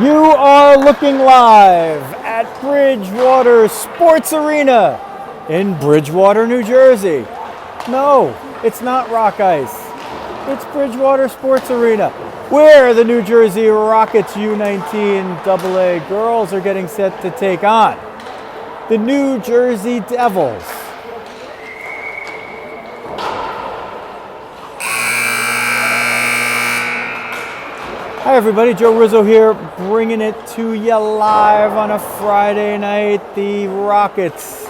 You are looking live at Bridgewater Sports Arena in Bridgewater, New Jersey. No, it's not rock ice. It's Bridgewater Sports Arena, where the New Jersey Rockets U19 AA girls are getting set to take on the New Jersey Devils. Hi everybody, Joe Rizzo here, bringing it to you live on a Friday night. The Rockets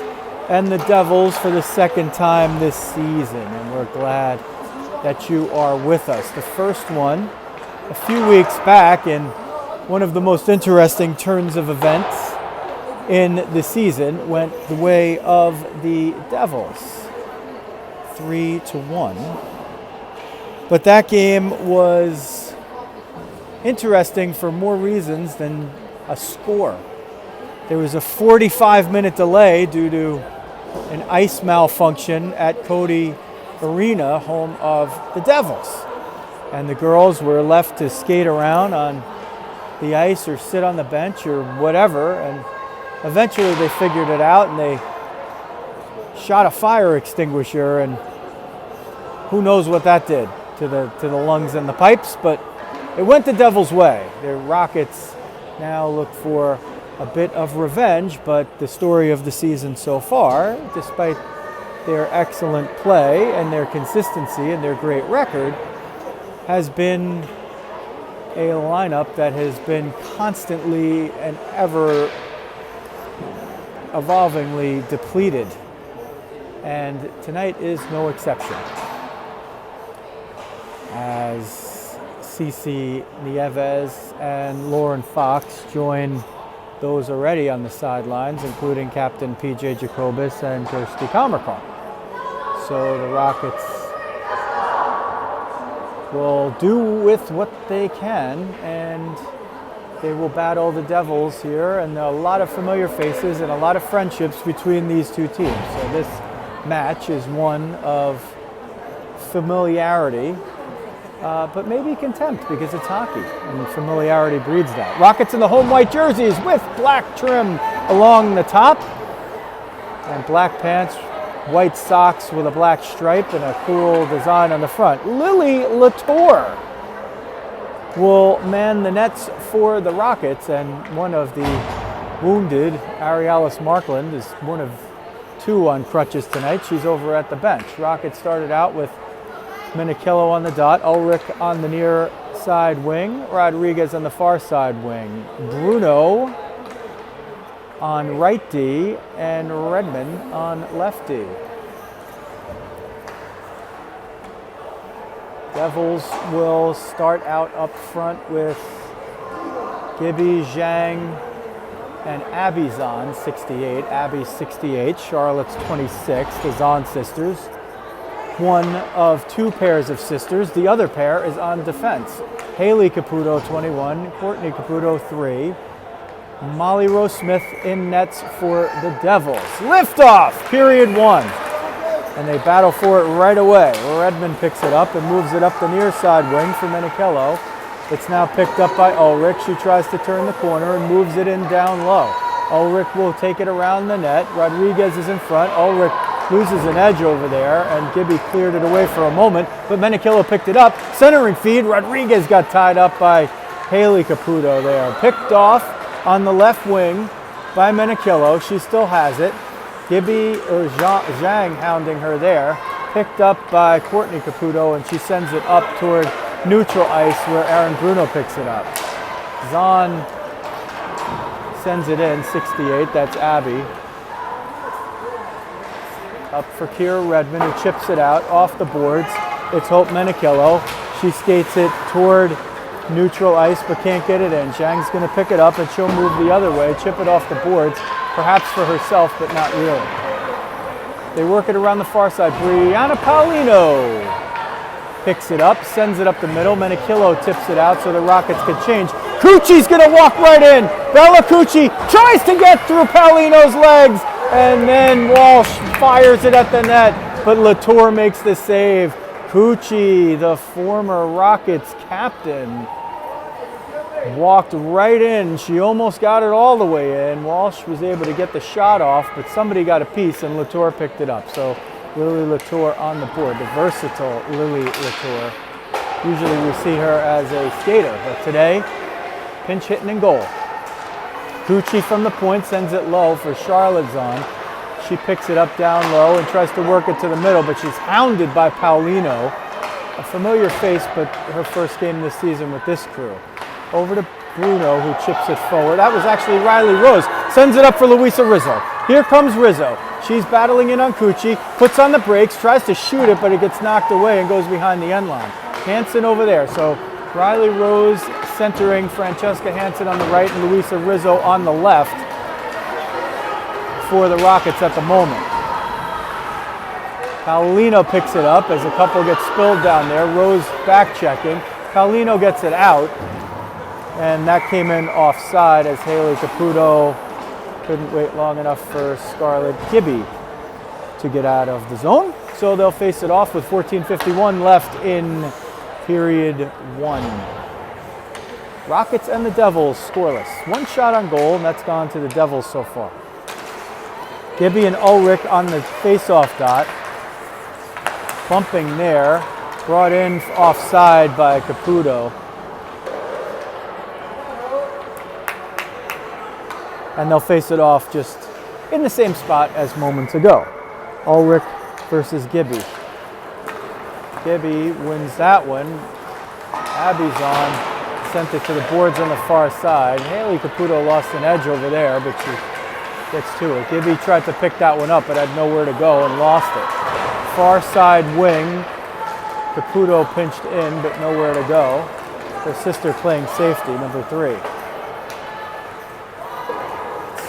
and the Devils for the second time this season, and we're glad that you are with us. The first one a few weeks back in one of the most interesting turns of events in the season went the way of the Devils, 3-1. But that game was interesting for more reasons than a score. There was a 45-minute delay due to an ice malfunction at Cody Arena, home of the Devils. And the girls were left to skate around on the ice or sit on the bench or whatever. And eventually they figured it out and they shot a fire extinguisher, and who knows what that did to the lungs and the pipes, but it went the Devils' way. The Rockets now look for a bit of revenge, but the story of the season so far, despite their excellent play and their consistency and their great record, has been a lineup that has been constantly and ever evolvingly depleted. And tonight is no exception, as Cece Nieves and Lauren Fox join those already on the sidelines, including Captain PJ Jacobus and Kirsty Comercon. So the Rockets will do with what they can, and they will battle the Devils here, and a lot of familiar faces and a lot of friendships between these two teams. So this match is one of familiarity, but maybe contempt, because it's hockey and familiarity breeds that. Rockets in the home white jerseys with black trim along the top and black pants, white socks with a black stripe and a cool design on the front. Lily Latour will man the nets for the Rockets, and one of the wounded, Arialis Markland, is one of two on crutches tonight. She's over at the bench. Rockets started out with Menikillo on the dot, Ulrich on the near side wing, Rodriguez on the far side wing, Bruno on right D, and Redmond on left D. Devils will start out up front with Gibby, Zhang, and Abby Zahn, 68. Abby's 68, Charlotte's 26, the Zahn sisters. One of two pairs of sisters. The other pair is on defense. Haley Caputo, 21, Courtney Caputo, 3. Molly Rose Smith in nets for the Devils. Liftoff, period 1. And they battle for it right away. Redmond picks it up and moves it up the near side wing for Menikillo. It's now picked up by Ulrich. She tries to turn the corner and moves it in down low. Ulrich will take it around the net. Rodriguez is in front. Ulrich loses an edge over there, and Gibby cleared it away for a moment, but Menikillo picked it up. Centering feed, Rodriguez got tied up by Haley Caputo there. Picked off on the left wing by Menikillo. She still has it. Gibby, or Zhang hounding her there. Picked up by Courtney Caputo, and she sends it up toward neutral ice where Aaron Bruno picks it up. Zahn sends it in, 68, that's Abby. Up for Kira Redmond, who chips it out off the boards. It's Hope Menikillo. She skates it toward neutral ice but can't get it in. Zhang's going to pick it up and she'll move the other way, chip it off the boards, perhaps for herself, but not really. They work it around the far side. Brianna Paulino picks it up, sends it up the middle. Menikillo tips it out so the Rockets could change. Cucci's going to walk right in. Bella Cucci tries to get through Paulino's legs, and then Walsh fires it at the net, but Latour makes the save. Cucci, the former Rockets captain, walked right in. She almost got it all the way in. Walsh was able to get the shot off, but somebody got a piece and Latour picked it up. So Lily Latour on the board, the versatile Lily Latour. Usually we see her as a skater, but today, pinch hitting and goal. Gucci from the point sends it low for Charlotte's on. She picks it up down low and tries to work it to the middle, but she's hounded by Paulino. A familiar face, but her first game this season with this crew. Over to Bruno, who chips it forward. That was actually Riley Rose. Sends it up for Luisa Rizzo. Here comes Rizzo. She's battling in on Cucci, puts on the brakes, tries to shoot it, but it gets knocked away and goes behind the end line. Hansen over there. So Riley Rose centering Francesca Hansen on the right and Luisa Rizzo on the left for the Rockets at the moment. Paulino picks it up as a couple gets spilled down there. Rose back checking. Paulino gets it out. And that came in offside as Haley Caputo couldn't wait long enough for Scarlett Gibby to get out of the zone. So they'll face it off with 14:51 left in period 1. Rockets and the Devils scoreless. One shot on goal, and that's gone to the Devils so far. Gibby and Ulrich on the face-off dot. Bumping there. Brought in offside by Caputo. And they'll face it off just in the same spot as moments ago. Ulrich versus Gibby. Gibby wins that one. Abby's on, sent it to the boards on the far side. Haley Caputo lost an edge over there, but she gets to it. Gibby tried to pick that one up, but had nowhere to go and lost it. Far side wing. Caputo pinched in, but nowhere to go. Her sister playing safety, number 3.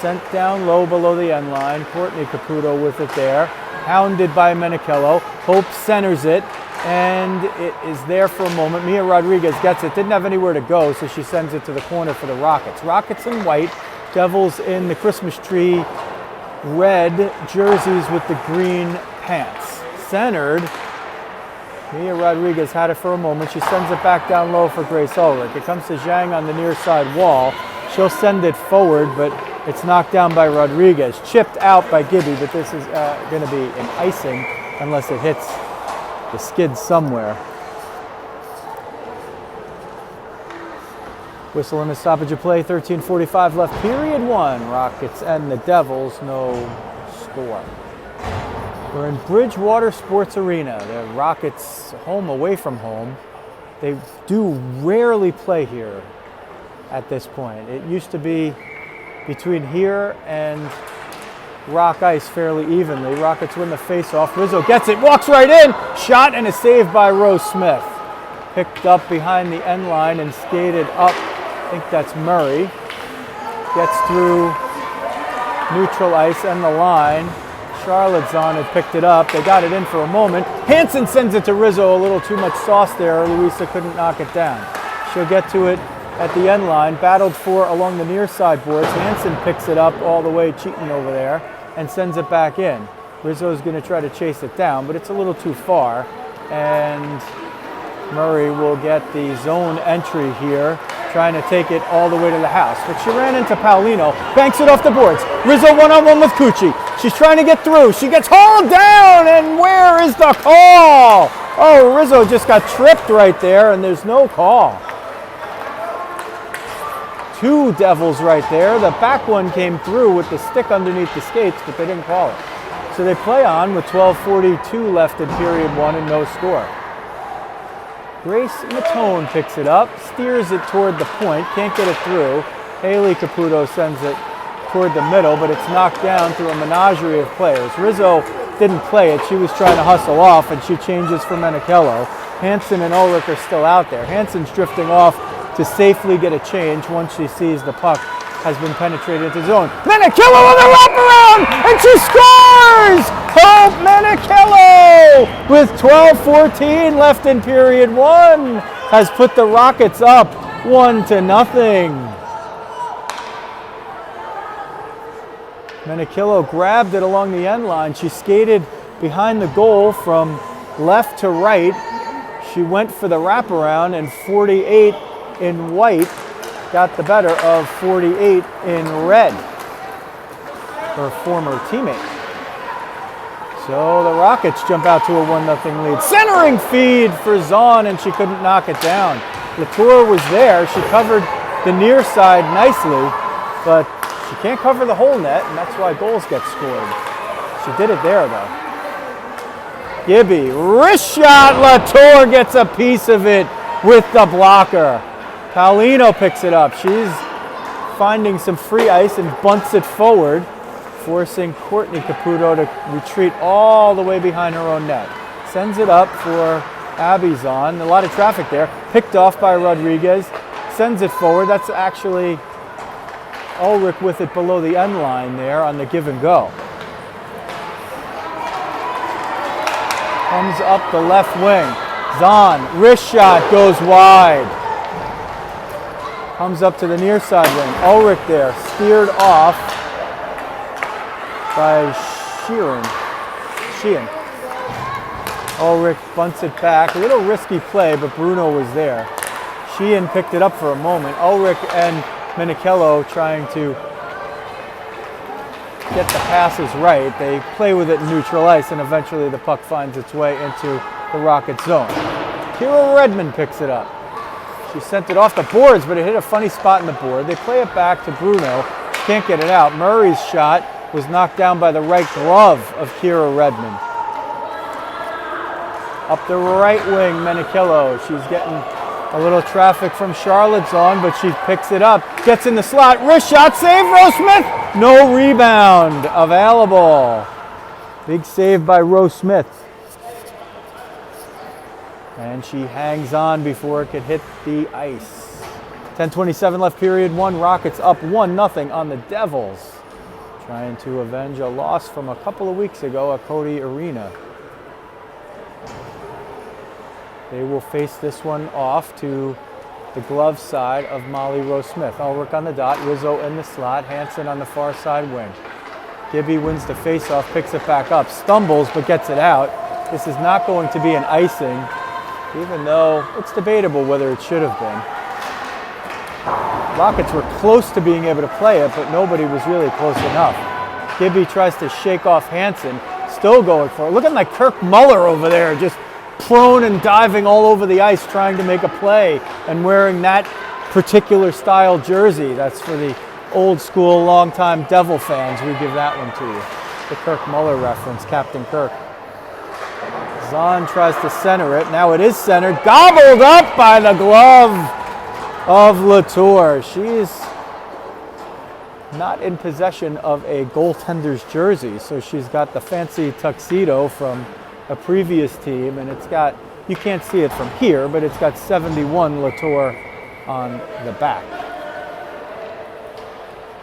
Sent down low below the end line. Courtney Caputo with it there. Hounded by Menichello. Hope centers it, and it is there for a moment. Mia Rodriguez gets it. Didn't have anywhere to go, so she sends it to the corner for the Rockets. Rockets in white. Devils in the Christmas tree red jerseys with the green pants. Centered. Mia Rodriguez had it for a moment. She sends it back down low for Grace Ulrich. It comes to Zhang on the near side wall. She'll send it forward, but it's knocked down by Rodriguez. Chipped out by Gibby, but this is going to be an icing unless it hits the skid somewhere. Whistle and a stoppage of play, 13:45 left, period 1. Rockets and the Devils, no score. We're in Bridgewater Sports Arena. The Rockets home away from home. They do rarely play here at this point. It used to be between here and Rock Ice fairly evenly. Rockets win the face-off. Rizzo gets it, walks right in. Shot and a save by Rose Smith. Picked up behind the end line and skated up. I think that's Murray. Gets through neutral ice and the line. Charlotte Zahn had picked it up. They got it in for a moment. Hansen sends it to Rizzo. A little too much sauce there. Luisa couldn't knock it down. She'll get to it at the end line. Battled for along the near side boards. Hansen picks it up all the way, cheating over there, and sends it back in. Rizzo's going to try to chase it down, but it's a little too far. And Murray will get the zone entry here, trying to take it all the way to the house. But she ran into Paulino, banks it off the boards. Rizzo one-on-one with Cucci. She's trying to get through. She gets hauled down, and where is the call? Oh, Rizzo just got tripped right there, and there's no call. 2 Devils right there. The back one came through with the stick underneath the skates, but they didn't call it. So they play on with 12:42 left in period 1 and no score. Grace Matone picks it up, steers it toward the point, can't get it through. Haley Caputo sends it toward the middle, but it's knocked down through a menagerie of players. Rizzo didn't play it. She was trying to hustle off, and she changes for Menichello. Hansen and Ulrich are still out there. Hansen's drifting off to safely get a change once she sees the puck has been penetrated into zone. Menichello on the wraparound, and she scores! Hope Menichello, with 12:14 left in period 1, has put the Rockets up 1-0. Menichello grabbed it along the end line. She skated behind the goal from left to right. She went for the wraparound, and 48 in white got the better of 48 in red, her former teammate. So the Rockets jump out to a 1-0 lead. Centering feed for Zahn, and she couldn't knock it down. Latour was there. She covered the near side nicely, but she can't cover the whole net, and that's why goals get scored. She did it there, though. Gibby, wrist shot. Latour gets a piece of it with the blocker. Paulino picks it up. She's finding some free ice and bunts it forward, forcing Courtney Caputo to retreat all the way behind her own net. Sends it up for Abby Zahn. A lot of traffic there. Picked off by Rodriguez. Sends it forward. That's actually Ulrich with it below the end line there on the give and go. Comes up the left wing. Zahn, wrist shot, goes wide. Comes up to the near side wing. Ulrich there, steered off by Sheehan. Ulrich bunts it back. A little risky play, but Bruno was there. Sheehan picked it up for a moment. Ulrich and Menichello trying to get the passes right. They play with it in neutral ice, and eventually the puck finds its way into the Rocket zone. Kira Redmond picks it up. She sent it off the boards, but it hit a funny spot in the board. They play it back to Bruno. Can't get it out. Murray's shot was knocked down by the right glove of Kira Redmond. Up the right wing, Menichello. She's getting a little traffic from Charlotte's on, but she picks it up. Gets in the slot. Wrist shot. Save, Rose Smith. No rebound available. Big save by Rose Smith. And she hangs on before it could hit the ice. 10:27 left, period one. Rockets up 1-0 on the Devils. Trying to avenge a loss from a couple of weeks ago at Cody Arena. They will face this one off to the glove side of Molly Rose Smith. Ulrich on the dot, Rizzo in the slot, Hansen on the far side wing. Gibby wins the faceoff, picks it back up, stumbles but gets it out. This is not going to be an icing, even though it's debatable whether it should have been. Rockets were close to being able to play it, but nobody was really close enough. Gibby tries to shake off Hansen, still going for it. Looking like Kirk Muller over there, just prone and diving all over the ice trying to make a play and wearing that particular style jersey. That's for the old school, long-time Devil fans. We give that one to you. The Kirk Muller reference, Captain Kirk. Zahn tries to center it. Now it is centered. Gobbled up by the glove of Latour. She's not in possession of a goaltender's jersey, so she's got the fancy tuxedo from a previous team, and it's got, you can't see it from here, but it's got 71 Latour on the back.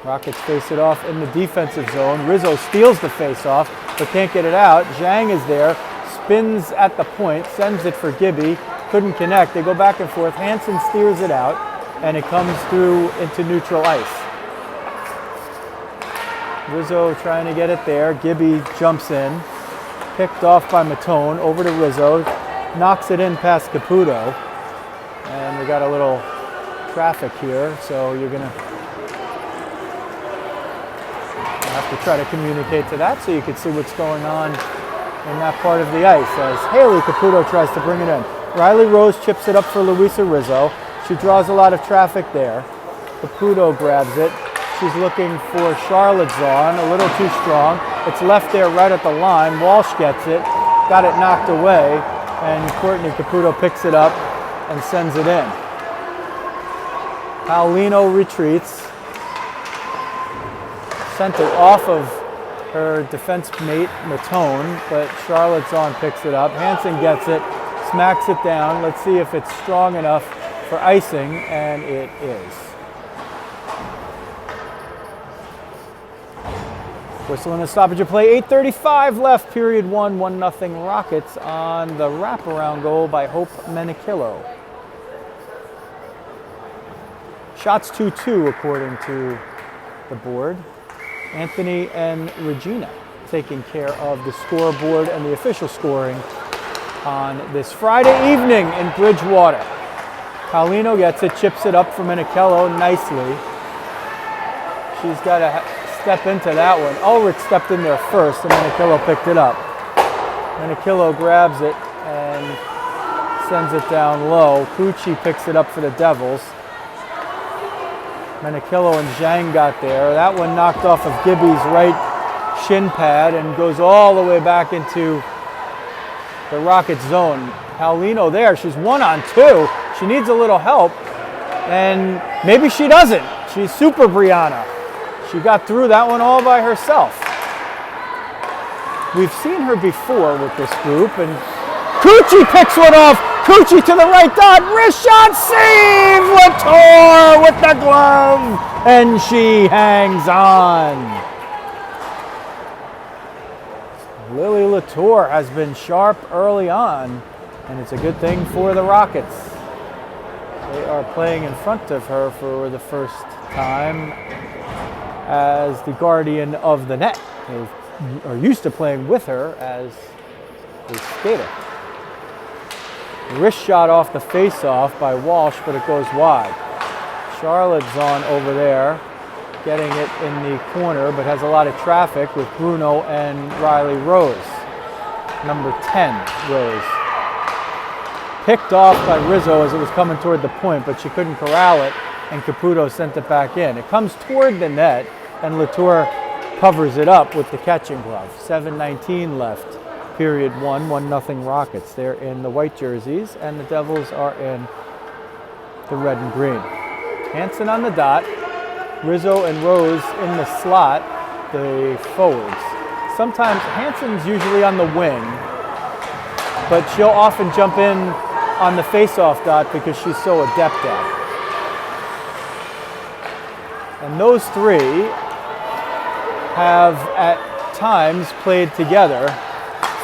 Rockets face it off in the defensive zone. Rizzo steals the face-off, but can't get it out. Zhang is there, spins at the point, sends it for Gibby, couldn't connect. They go back and forth. Hansen steers it out, and it comes through into neutral ice. Rizzo trying to get it there. Gibby jumps in. Picked off by Matone, over to Rizzo, knocks it in past Caputo, and we got a little traffic here, so you're gonna have to try to communicate to that so you can see what's going on in that part of the ice as Haley Caputo tries to bring it in. Riley Rose chips it up for Luisa Rizzo. She draws a lot of traffic there. Caputo grabs it. She's looking for Charlotte Zahn, a little too strong. It's left there right at the line. Walsh gets it, got it knocked away, and Courtney Caputo picks it up and sends it in. Paulino retreats, sent it off of her defense mate, Matone, but Charlotte Zahn picks it up. Hansen gets it, smacks it down. Let's see if it's strong enough for icing, and it is. Whistle and a stoppage of play, 8:35 left, period one, 1-0 Rockets on the wraparound goal by Hope Menichello. Shots 2-2 according to the board. Anthony and Regina taking care of the scoreboard and the official scoring on this Friday evening in Bridgewater. Paulino gets it, chips it up for Menichello nicely. She's got to step into that one. Ulrich stepped in there first, and Menichello picked it up. Menichello grabs it and sends it down low. Cucci picks it up for the Devils. Menichello and Zhang got there. That one knocked off of Gibby's right shin pad and goes all the way back into the Rocket zone. Paulino there, she's 1-on-2. She needs a little help, and maybe she doesn't. She's super Brianna. She got through that one all by herself. We've seen her before with this group, and Cucci picks one off. Cucci to the right dot, wrist shot, save! Latour with the glove, and she hangs on. Lily Latour has been sharp early on, and it's a good thing for the Rockets. They are playing in front of her for the first time as the guardian of the net. They are used to playing with her as a skater. Wrist shot off the face-off by Walsh, but it goes wide. Charlotte's on over there, getting it in the corner, but has a lot of traffic with Bruno and Riley Rose. Number 10, Rose. Picked off by Rizzo as it was coming toward the point, but she couldn't corral it, and Caputo sent it back in. It comes toward the net, and Latour covers it up with the catching glove. 7:19 left. Period 1, 1-0 Rockets. They're in the white jerseys, and the Devils are in the red and green. Hansen on the dot. Rizzo and Rose in the slot, the forwards. Sometimes Hansen's usually on the wing, but she'll often jump in on the face-off dot because she's so adept at it. And those three have at times played together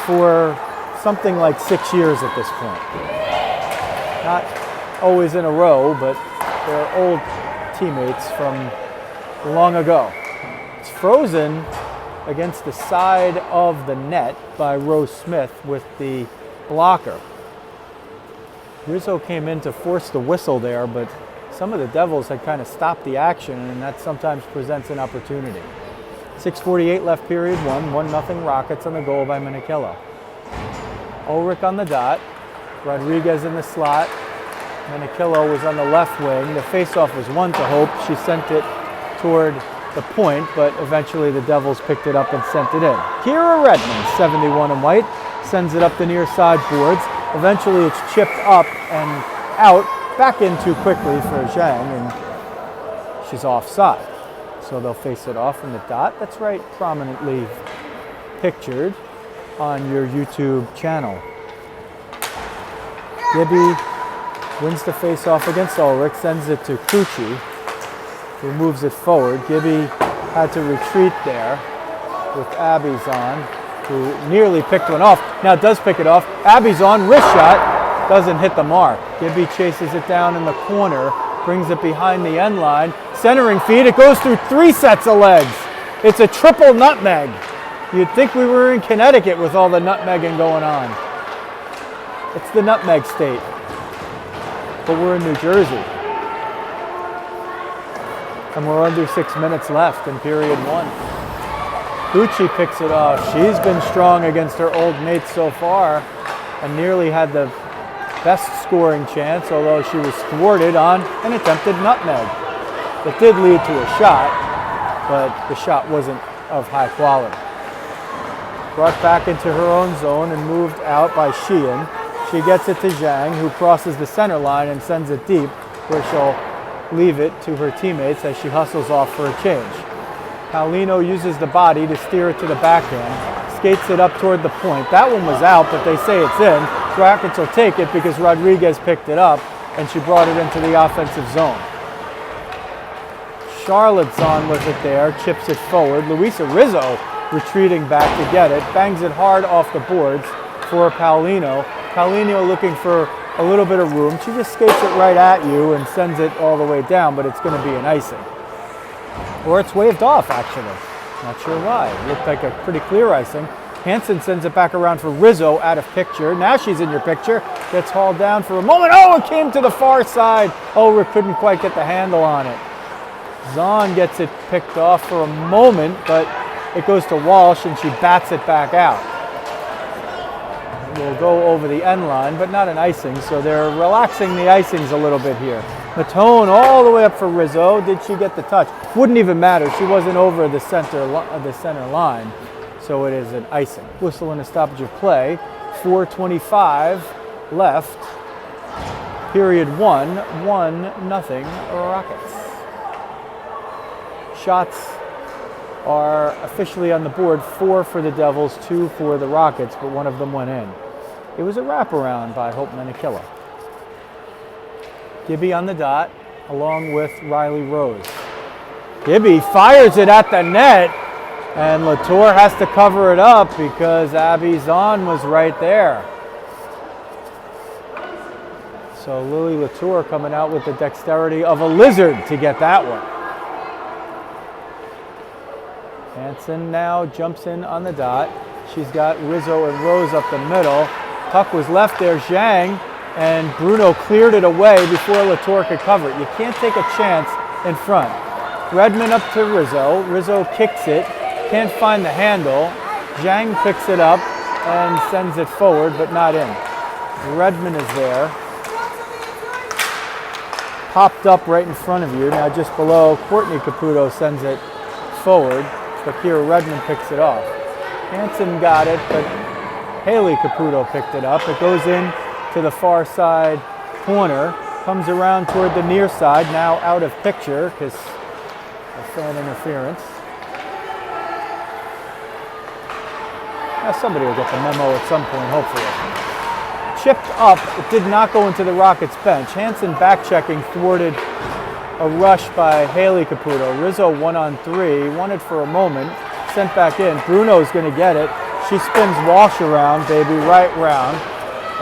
for something like 6 years at this point. Not always in a row, but they're old teammates from long ago. It's frozen against the side of the net by Rose Smith with the blocker. Rizzo came in to force the whistle there, but some of the Devils had kind of stopped the action, and that sometimes presents an opportunity. 6:48 left period 1, 1-0 Rockets on the goal by Menichello. Ulrich on the dot, Rodriguez in the slot. Menichello was on the left wing. The faceoff was one to Hope. She sent it toward the point, but eventually the Devils picked it up and sent it in. Kira Redmond, 71 in white, sends it up the near side boards. Eventually it's chipped up and out, back in too quickly for Zhang, and she's offside. So they'll face it off from the dot. That's right, prominently pictured on your YouTube channel. Gibby wins the face-off against Ulrich, sends it to Cucci, who moves it forward. Gibby had to retreat there with Abby's on, who nearly picked one off. Now does pick it off. Abby's on, wrist shot, doesn't hit the mark. Gibby chases it down in the corner, brings it behind the end line. Centering feed, it goes through 3 sets of legs. It's a triple nutmeg. You'd think we were in Connecticut with all the nutmegging going on. It's the nutmeg state. But we're in New Jersey. And we're under 6 minutes left in period 1. Cucci picks it off. She's been strong against her old mates so far and nearly had the best scoring chance, although she was thwarted on an attempted nutmeg. It did lead to a shot, but the shot wasn't of high quality. Brought back into her own zone and moved out by Sheehan. She gets it to Zhang, who crosses the center line and sends it deep, where she'll leave it to her teammates as she hustles off for a change. Paulino uses the body to steer it to the backhand, skates it up toward the point. That one was out, but they say it's in. Rockets will take it because Rodriguez picked it up, and she brought it into the offensive zone. Charlotte's on with it there, chips it forward. Luisa Rizzo retreating back to get it, bangs it hard off the boards for Paulino. Paulino looking for a little bit of room. She just skates it right at you and sends it all the way down, but it's going to be an icing. Or it's waved off, actually. Not sure why. It looked like a pretty clear icing. Hansen sends it back around for Rizzo, out of picture. Now she's in your picture. Gets hauled down for a moment. Oh, it came to the far side. Ulrich couldn't quite get the handle on it. Zahn gets it picked off for a moment, but it goes to Walsh and she bats it back out. Will go over the end line, but not an icing, so they're relaxing the icings a little bit here. Matone all the way up for Rizzo. Did she get the touch? Wouldn't even matter. She wasn't over the center line, so it is an icing. Whistle and a stoppage of play. 4:25 left. Period 1, 1-0 Rockets. Shots are officially on the board, 4 for the Devils, 2 for the Rockets, but one of them went in. It was a wraparound by Hope Menikillo. Gibby on the dot, along with Riley Rose. Gibby fires it at the net, and Latour has to cover it up because Abby Zahn was right there. So Lily Latour coming out with the dexterity of a lizard to get that one. Hansen now jumps in on the dot. She's got Rizzo and Rose up the middle. Puck was left there, Zhang, and Bruno cleared it away before Latour could cover it. You can't take a chance in front. Redmond up to Rizzo. Rizzo kicks it, can't find the handle. Zhang picks it up and sends it forward, but not in. Redmond is there. Popped up right in front of you. Now just below, Courtney Caputo sends it forward, but Kira Redmond picks it off. Hansen got it, but Haley Caputo picked it up. It goes in to the far side corner, comes around toward the near side, now out of picture because of fan interference. Now somebody will get the memo at some point, hopefully. Chipped up, it did not go into the Rockets bench. Hansen back-checking thwarted a rush by Haley Caputo. Rizzo 1-on-3, won it for a moment, sent back in. Bruno's going to get it. She spins Walsh around, baby, right round,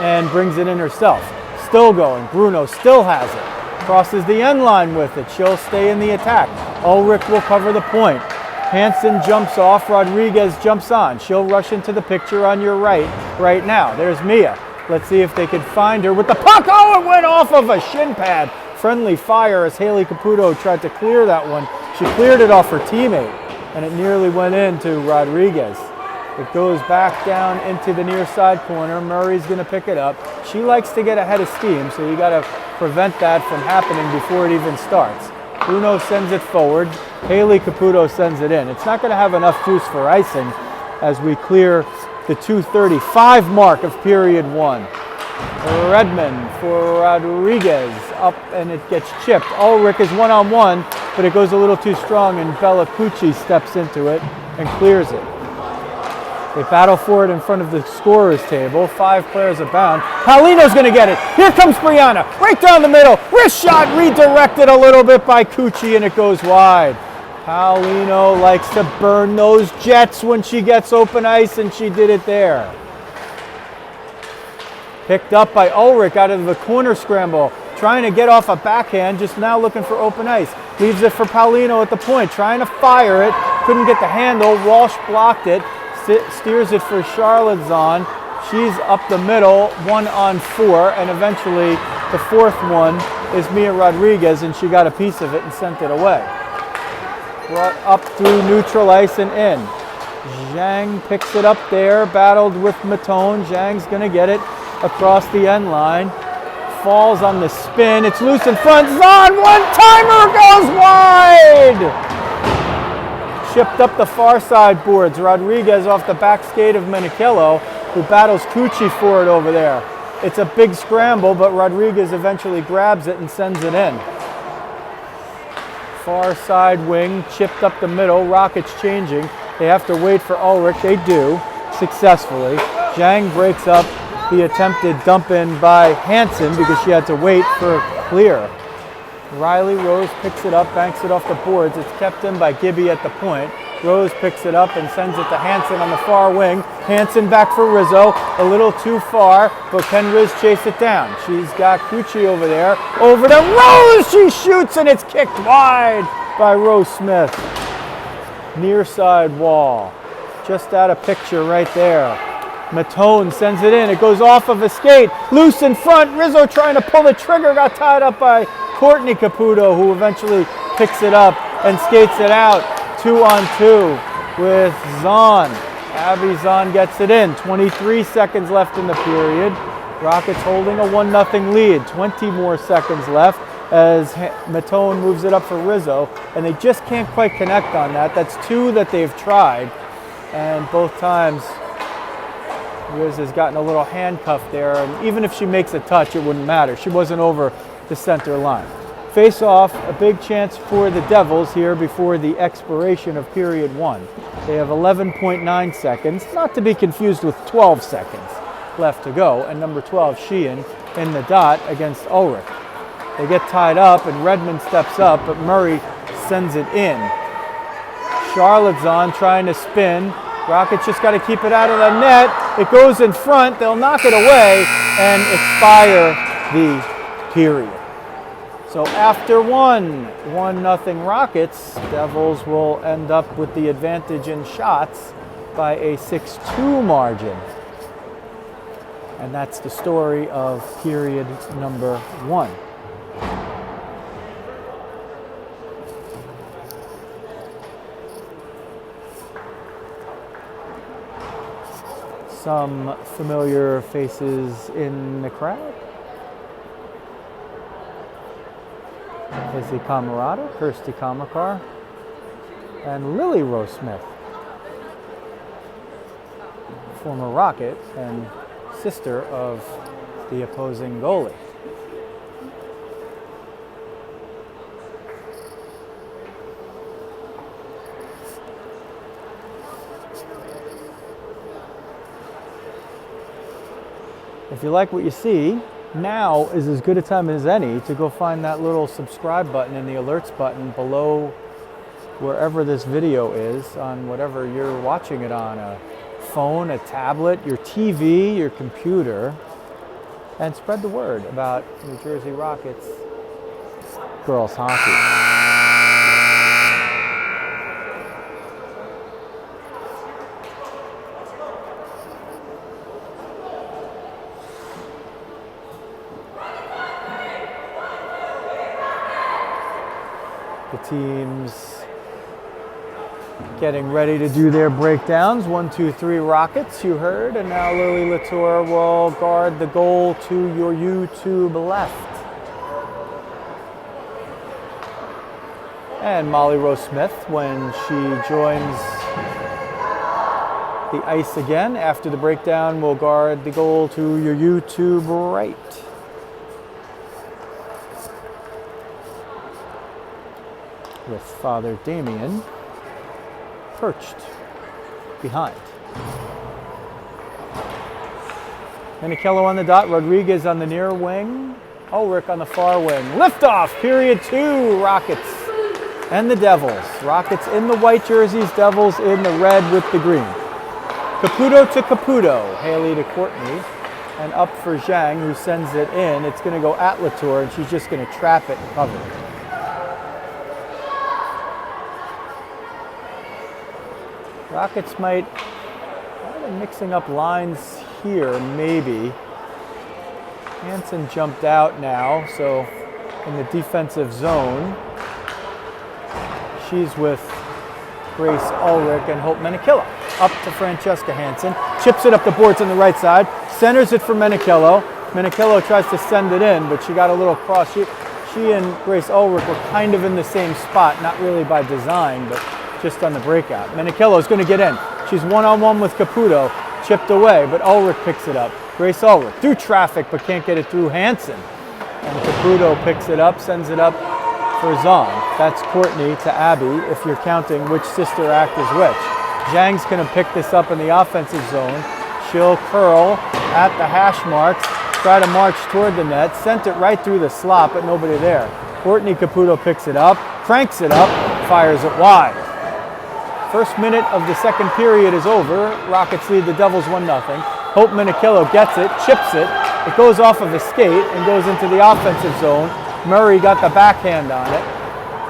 and brings it in herself. Still going. Bruno still has it. Crosses the end line with it. She'll stay in the attack. Ulrich will cover the point. Hansen jumps off. Rodriguez jumps on. She'll rush into the picture on your right now. There's Mia. Let's see if they can find her with the puck. Oh, it went off of a shin pad. Friendly fire as Haley Caputo tried to clear that one. She cleared it off her teammate, and it nearly went into Rodriguez. It goes back down into the near side corner. Murray's going to pick it up. She likes to get ahead of steam, so you got to prevent that from happening before it even starts. Bruno sends it forward. Haley Caputo sends it in. It's not going to have enough juice for icing as we clear the 2:35 mark of period 1. Redmond for Rodriguez, up and it gets chipped. Ulrich is 1-on-1, but it goes a little too strong and Bella Cucci steps into it and clears it. They battle for it in front of the scorer's table. 5 players abound. Paulino's going to get it. Here comes Brianna, right down the middle. Wrist shot redirected a little bit by Cucci, and it goes wide. Paulino likes to burn those jets when she gets open ice, and she did it there. Picked up by Ulrich out of the corner scramble, trying to get off a backhand, just now looking for open ice. Leaves it for Paulino at the point, trying to fire it. Couldn't get the handle. Walsh blocked it. Steers it for Charlotte Zahn. She's up the middle, 1-on-4, and eventually the fourth one is Mia Rodriguez, and she got a piece of it and sent it away. Brought up through neutral ice and in. Zhang picks it up there, battled with Matone. Zhang's going to get it across the end line. Falls on the spin. It's loose in front. Zahn, one-timer goes wide! Chipped up the far side boards. Rodriguez off the back skate of Menikillo, who battles Cucci for it over there. It's a big scramble, but Rodriguez eventually grabs it and sends it in. Far side wing, chipped up the middle. Rockets changing. They have to wait for Ulrich. They do, successfully. Zhang breaks up the attempted dump in by Hansen because she had to wait for clear. Riley Rose picks it up, banks it off the boards. It's kept in by Gibby at the point. Rose picks it up and sends it to Hansen on the far wing. Hansen back for Rizzo, a little too far, but can Riz chase it down? She's got Cucci over there. Over to Rose, she shoots and it's kicked wide by Rose Smith. Near side wall. just out of picture right there. Matone sends it in. It goes off of a skate. Loose in front. Rizzo trying to pull the trigger. Got tied up by Courtney Caputo, who eventually picks it up and skates it out. 2-on-2 with Zahn. Abby Zahn gets it in. 23 seconds left in the period. Rockets holding a 1-0 lead. 20 more seconds left as Matone moves it up for Rizzo, and they just can't quite connect on that. That's 2 that they've tried, and both times Riz has gotten a little handcuff there, and even if she makes a touch, it wouldn't matter. She wasn't over the center line. Face off, a big chance for the Devils here before the expiration of period 1. They have 11.9 seconds, not to be confused with 12 seconds left to go, and number 12, Sheehan, in the dot against Ulrich. They get tied up, and Redmond steps up, but Murray sends it in. Charlotte's on, trying to spin. Rockets just got to keep it out of the net. It goes in front. They'll knock it away and expire the period. So after 1-0 Rockets, Devils will end up with the advantage in shots by a 6-2 margin. And that's the story of period number 1. Some familiar faces in the crowd. Izzy Camerata, Kirsty Kamakar, and Lily Rose Smith, former Rocket and sister of the opposing goalie. If you like what you see, now is as good a time as any to go find that little subscribe button and the alerts button below wherever this video is, on whatever you're watching it on, a phone, a tablet, your TV, your computer, and spread the word about New Jersey Rockets girls hockey. The teams getting ready to do their breakdowns. 1, 2, 3 Rockets, you heard. And now Lily Latour will guard the goal to your YouTube left. And Molly Rose Smith, when she joins the ice again after the breakdown, will guard the goal to your YouTube right. With Father Damien perched behind. Minicello on the dot, Rodriguez on the near wing, Ulrich on the far wing. Liftoff, period 2, Rockets and the Devils. Rockets in the white jerseys, Devils in the red with the green. Caputo to Caputo, Haley to Courtney, and up for Zhang, who sends it in. It's going to go at Latour, and she's just going to trap it and cover it. Rockets might be mixing up lines here, maybe. Hansen jumped out now, so in the defensive zone. She's with Grace Ulrich and Hope Minicello. Up to Francesca Hansen. Chips it up the boards on the right side. Centers it for Minicello. Minicello tries to send it in, but she got a little cross. She and Grace Ulrich were kind of in the same spot, not really by design, but just on the breakout. Minicello is going to get in. She's one-on-one with Caputo. Chipped away, but Ulrich picks it up. Grace Ulrich through traffic, but can't get it through Hansen. And Caputo picks it up, sends it up for Zahn. That's Courtney to Abby, if you're counting which sister act is which. Zhang's going to pick this up in the offensive zone. She'll curl at the hash marks, try to march toward the net, sent it right through the slot, but nobody there. Courtney Caputo picks it up, cranks it up, fires it wide. First minute of the second period is over. Rockets lead the Devils 1-0. Hope Minicello gets it, chips it. It goes off of a skate and goes into the offensive zone. Murray got the backhand on it.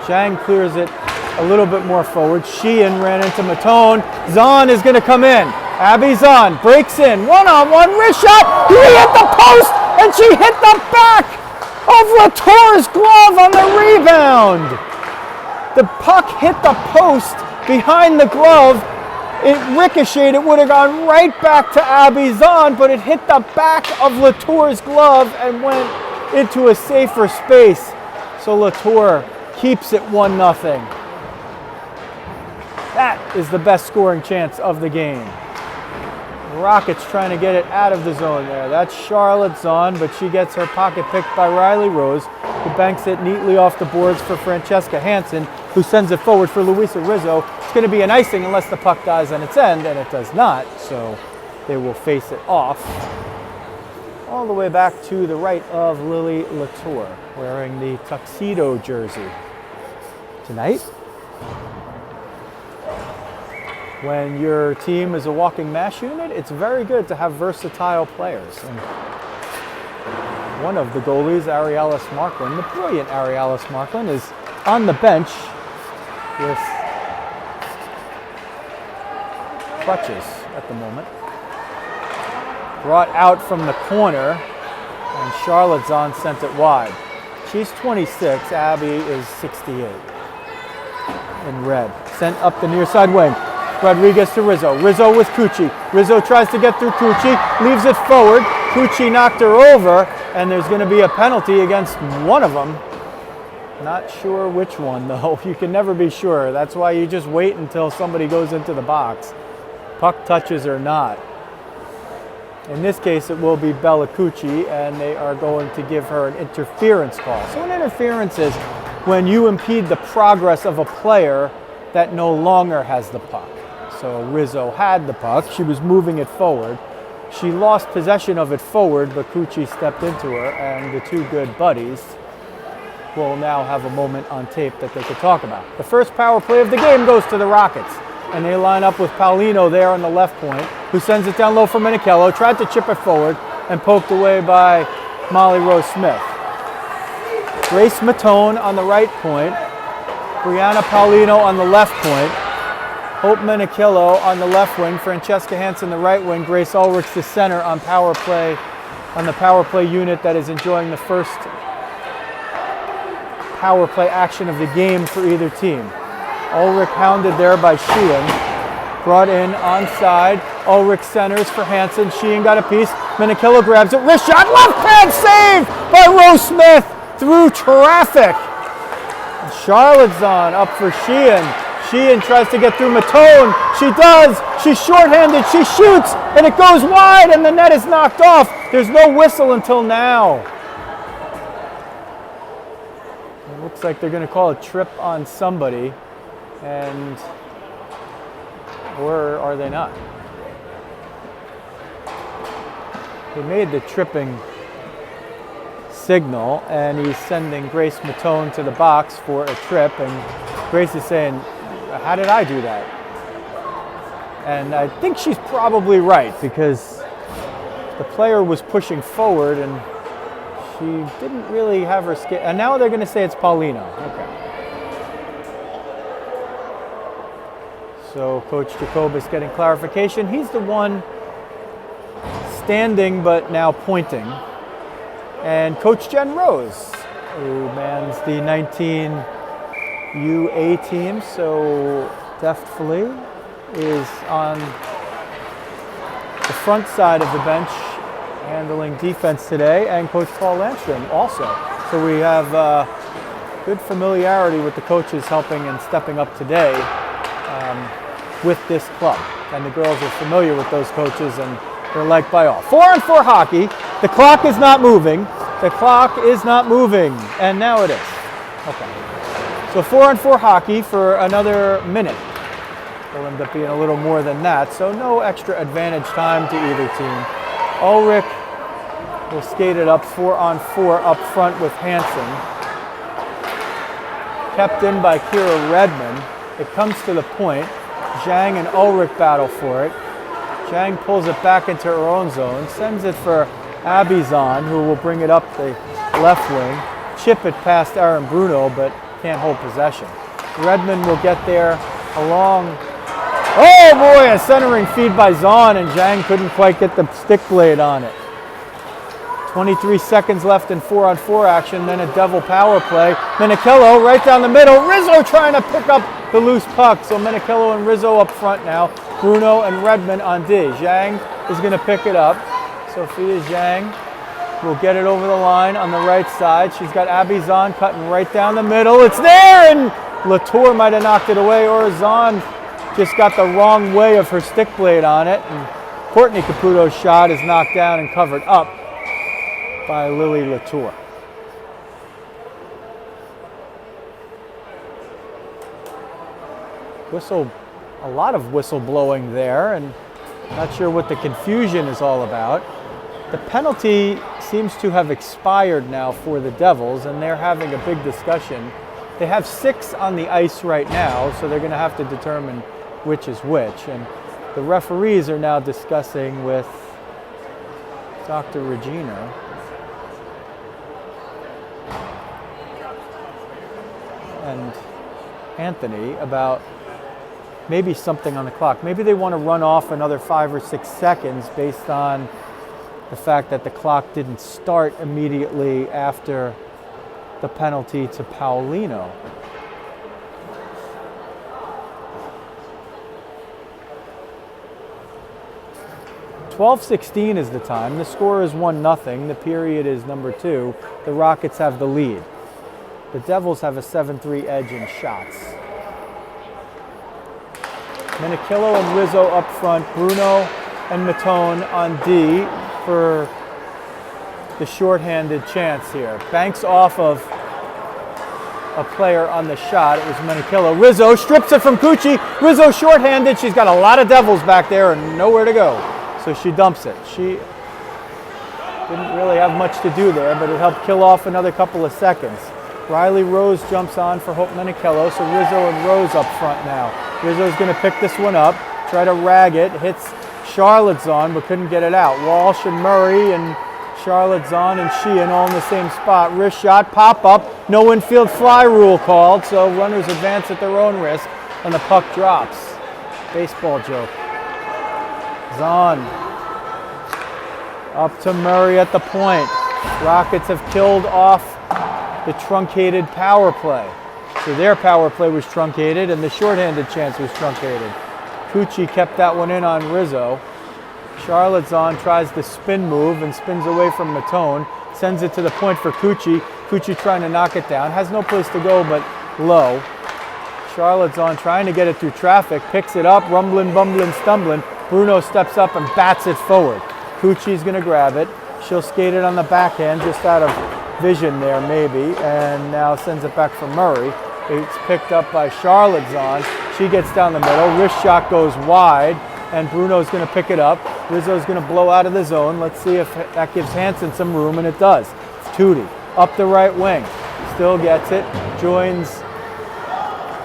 Zhang clears it a little bit more forward. Sheehan ran into Matone. Zahn is going to come in. Abby Zahn breaks in. One-on-one wrist shot. He hit the post, and she hit the back of Latour's glove on the rebound. The puck hit the post behind the glove. It ricocheted. It would have gone right back to Abby Zahn, but it hit the back of Latour's glove and went into a safer space. So Latour keeps it 1-0. That is the best scoring chance of the game. Rockets trying to get it out of the zone there. That's Charlotte Zahn, but she gets her pocket picked by Riley Rose, who banks it neatly off the boards for Francesca Hansen, who sends it forward for Luisa Rizzo. It's going to be an icing unless the puck dies on its end, and it does not, so they will face it off. All the way back to the right of Lily Latour, wearing the tuxedo jersey. Tonight, when your team is a walking mash unit, it's very good to have versatile players. And one of the goalies, Arialis Marklin, the brilliant Arialis Marklin, is on the bench with crutches at the moment. Brought out from the corner, and Charlotte Zahn sent it wide. She's 26, Abby is 68. In red. Sent up the near side wing. Rodriguez to Rizzo. Rizzo with Cucci. Rizzo tries to get through Cucci, leaves it forward. Cucci knocked her over, and there's going to be a penalty against one of them. Not sure which one, though. You can never be sure. That's why you just wait until somebody goes into the box. Puck touches or not. In this case, it will be Bella Cucci, and they are going to give her an interference call. So an interference is when you impede the progress of a player that no longer has the puck. So Rizzo had the puck. She was moving it forward. She lost possession of it forward, but Cucci stepped into her, and the two good buddies will now have a moment on tape that they could talk about. The first power play of the game goes to the Rockets, and they line up with Paulino there on the left point, who sends it down low for Minichello, tried to chip it forward, and poked away by Molly Rose Smith. Grace Matone on the right point, Brianna Paulino on the left point, Hope Minichello on the left wing, Francesca Hansen the right wing, Grace Ulrich the center on power play, on the power play unit that is enjoying the first power play action of the game for either team. Ulrich hounded there by Sheehan, brought in onside. Ulrich centers for Hansen. Sheehan got a piece. Minichello grabs it. Wrist shot. Left pad save by Rose Smith through traffic. And Charlotte's on up for Sheehan. Sheehan tries to get through Matone. She does. She's shorthanded. She shoots, and it goes wide, and the net is knocked off. There's no whistle until now. It looks like they're going to call a trip on somebody, and or are they not? He made the tripping signal, and he's sending Grace Matone to the box for a trip, and Grace is saying, how did I do that? And I think she's probably right, because the player was pushing forward and she didn't really have her skate. And now they're going to say it's Paulino. Okay. So Coach Jacobus getting clarification. He's the one standing but now pointing. And Coach Jen Rose, who mans the 19 UA team so deftly, is on the front side of the bench handling defense today, and Coach Paul Landstrom also. So we have good familiarity with the coaches helping and stepping up today with this club. And the girls are familiar with those coaches, and they're liked by all. 4-on-4 hockey. The clock is not moving. The clock is not moving, and now it is. Okay. So 4-on-4 hockey for another minute. Will end up being a little more than that, so no extra advantage time to either team. Ulrich will skate it up 4-on-4 up front with Hansen. Kept in by Kira Redmond. It comes to the point. Zhang and Ulrich battle for it. Zhang pulls it back into her own zone, sends it for Abby Zahn, who will bring it up the left wing. Chip it past Aaron Bruno, but can't hold possession. Redmond will get there along. Oh boy, a centering feed by Zahn, and Zhang couldn't quite get the stick blade on it. 23 seconds left in 4-on-4 action, then a Devil power play. Menichello right down the middle. Rizzo trying to pick up the loose puck. So Menichello and Rizzo up front now. Bruno and Redmond on D. Zhang is going to pick it up. Sophia Zhang will get it over the line on the right side. She's got Abby Zahn cutting right down the middle. It's there, and Latour might have knocked it away, or Zahn just got the wrong way of her stick blade on it. And Courtney Caputo's shot is knocked down and covered up by Lily Latour. A lot of whistle blowing there, and not sure what the confusion is all about. The penalty seems to have expired now for the Devils, and they're having a big discussion. They have 6 on the ice right now, so they're going to have to determine which is which. And the referees are now discussing with Dr. Regina and Anthony about maybe something on the clock. Maybe they want to run off another 5 or 6 seconds based on the fact that the clock didn't start immediately after the penalty to Paulino. .12:16 is the time. The score is 1-0. The period is number 2. The Rockets have the lead. The Devils have a 7-3 edge in shots. Menichello and Rizzo up front. Bruno and Matone on D for the shorthanded chance here. Banks off of a player on the shot. It was Menichello. Rizzo strips it from Cucci. Rizzo shorthanded. She's got a lot of Devils back there and nowhere to go. So she dumps it. She didn't really have much to do there, but it helped kill off another couple of seconds. Riley Rose jumps on for Hope Menichello, so Rizzo and Rose up front now. Rizzo's going to pick this one up, try to rag it, hits Charlotte Zahn, but couldn't get it out. Walsh and Murray and Charlotte Zahn and Sheehan all in the same spot. Wrist shot, pop up, no infield fly rule called, so runners advance at their own risk, and the puck drops. Baseball joke. Zahn up to Murray at the point. Rockets have killed off the truncated power play. So their power play was truncated and the shorthanded chance was truncated. Cucci kept that one in on Rizzo. Charlotte Zahn tries the spin move and spins away from Matone. Sends it to the point for Cucci. Cucci trying to knock it down. Has no place to go but low. Charlotte Zahn trying to get it through traffic. Picks it up, rumbling, bumbling, stumbling. Bruno steps up and bats it forward. Cucci's going to grab it. She'll skate it on the backhand, just out of vision there maybe, and now sends it back for Murray. It's picked up by Charlotte Zahn. She gets down the middle. Wrist shot goes wide, and Bruno's going to pick it up. Rizzo's going to blow out of the zone. Let's see if that gives Hansen some room, and it does. Tootie up the right wing. Still gets it. Joins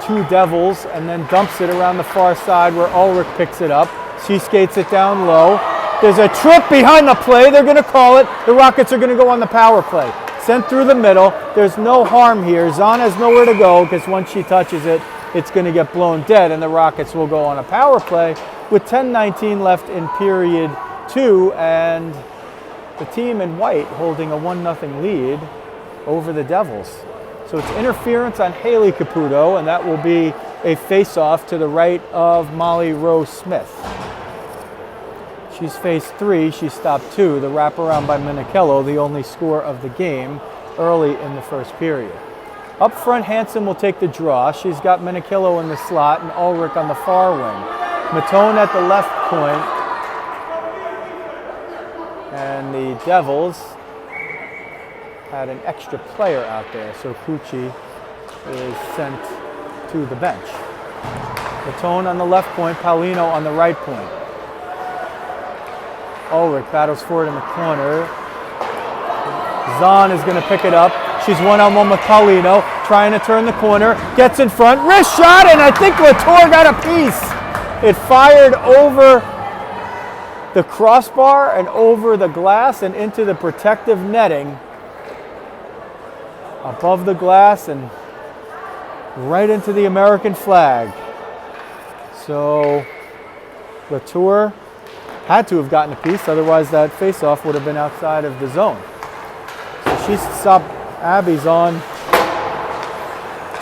2 Devils, and then dumps it around the far side where Ulrich picks it up. She skates it down low. There's a trip behind the play. They're going to call it. The Rockets are going to go on the power play. Sent through the middle. There's no harm here. Zahn has nowhere to go because once she touches it, it's going to get blown dead, and the Rockets will go on a power play with 10:19 left in period 2, and the team in white holding a 1-0 lead over the Devils. So it's interference on Haley Caputo, and that will be a face-off to the right of Molly Rose Smith. She's faced 3, she stopped 2. The wraparound by Menichello, the only score of the game early in the first period. Up front, Hansen will take the draw. She's got Menichello in the slot and Ulrich on the far wing. Matone at the left point. And the Devils had an extra player out there, so Cucci is sent to the bench. Matone on the left point, Paulino on the right point. Ulrich battles for it in the corner. Zahn is going to pick it up. She's one-on-one with Paulino, trying to turn the corner, gets in front, wrist shot, and I think Latour got a piece. It fired over the crossbar and over the glass and into the protective netting above the glass, and right into the American flag. So Latour had to have gotten a piece, otherwise that face-off would have been outside of the zone. So she stopped Abby's on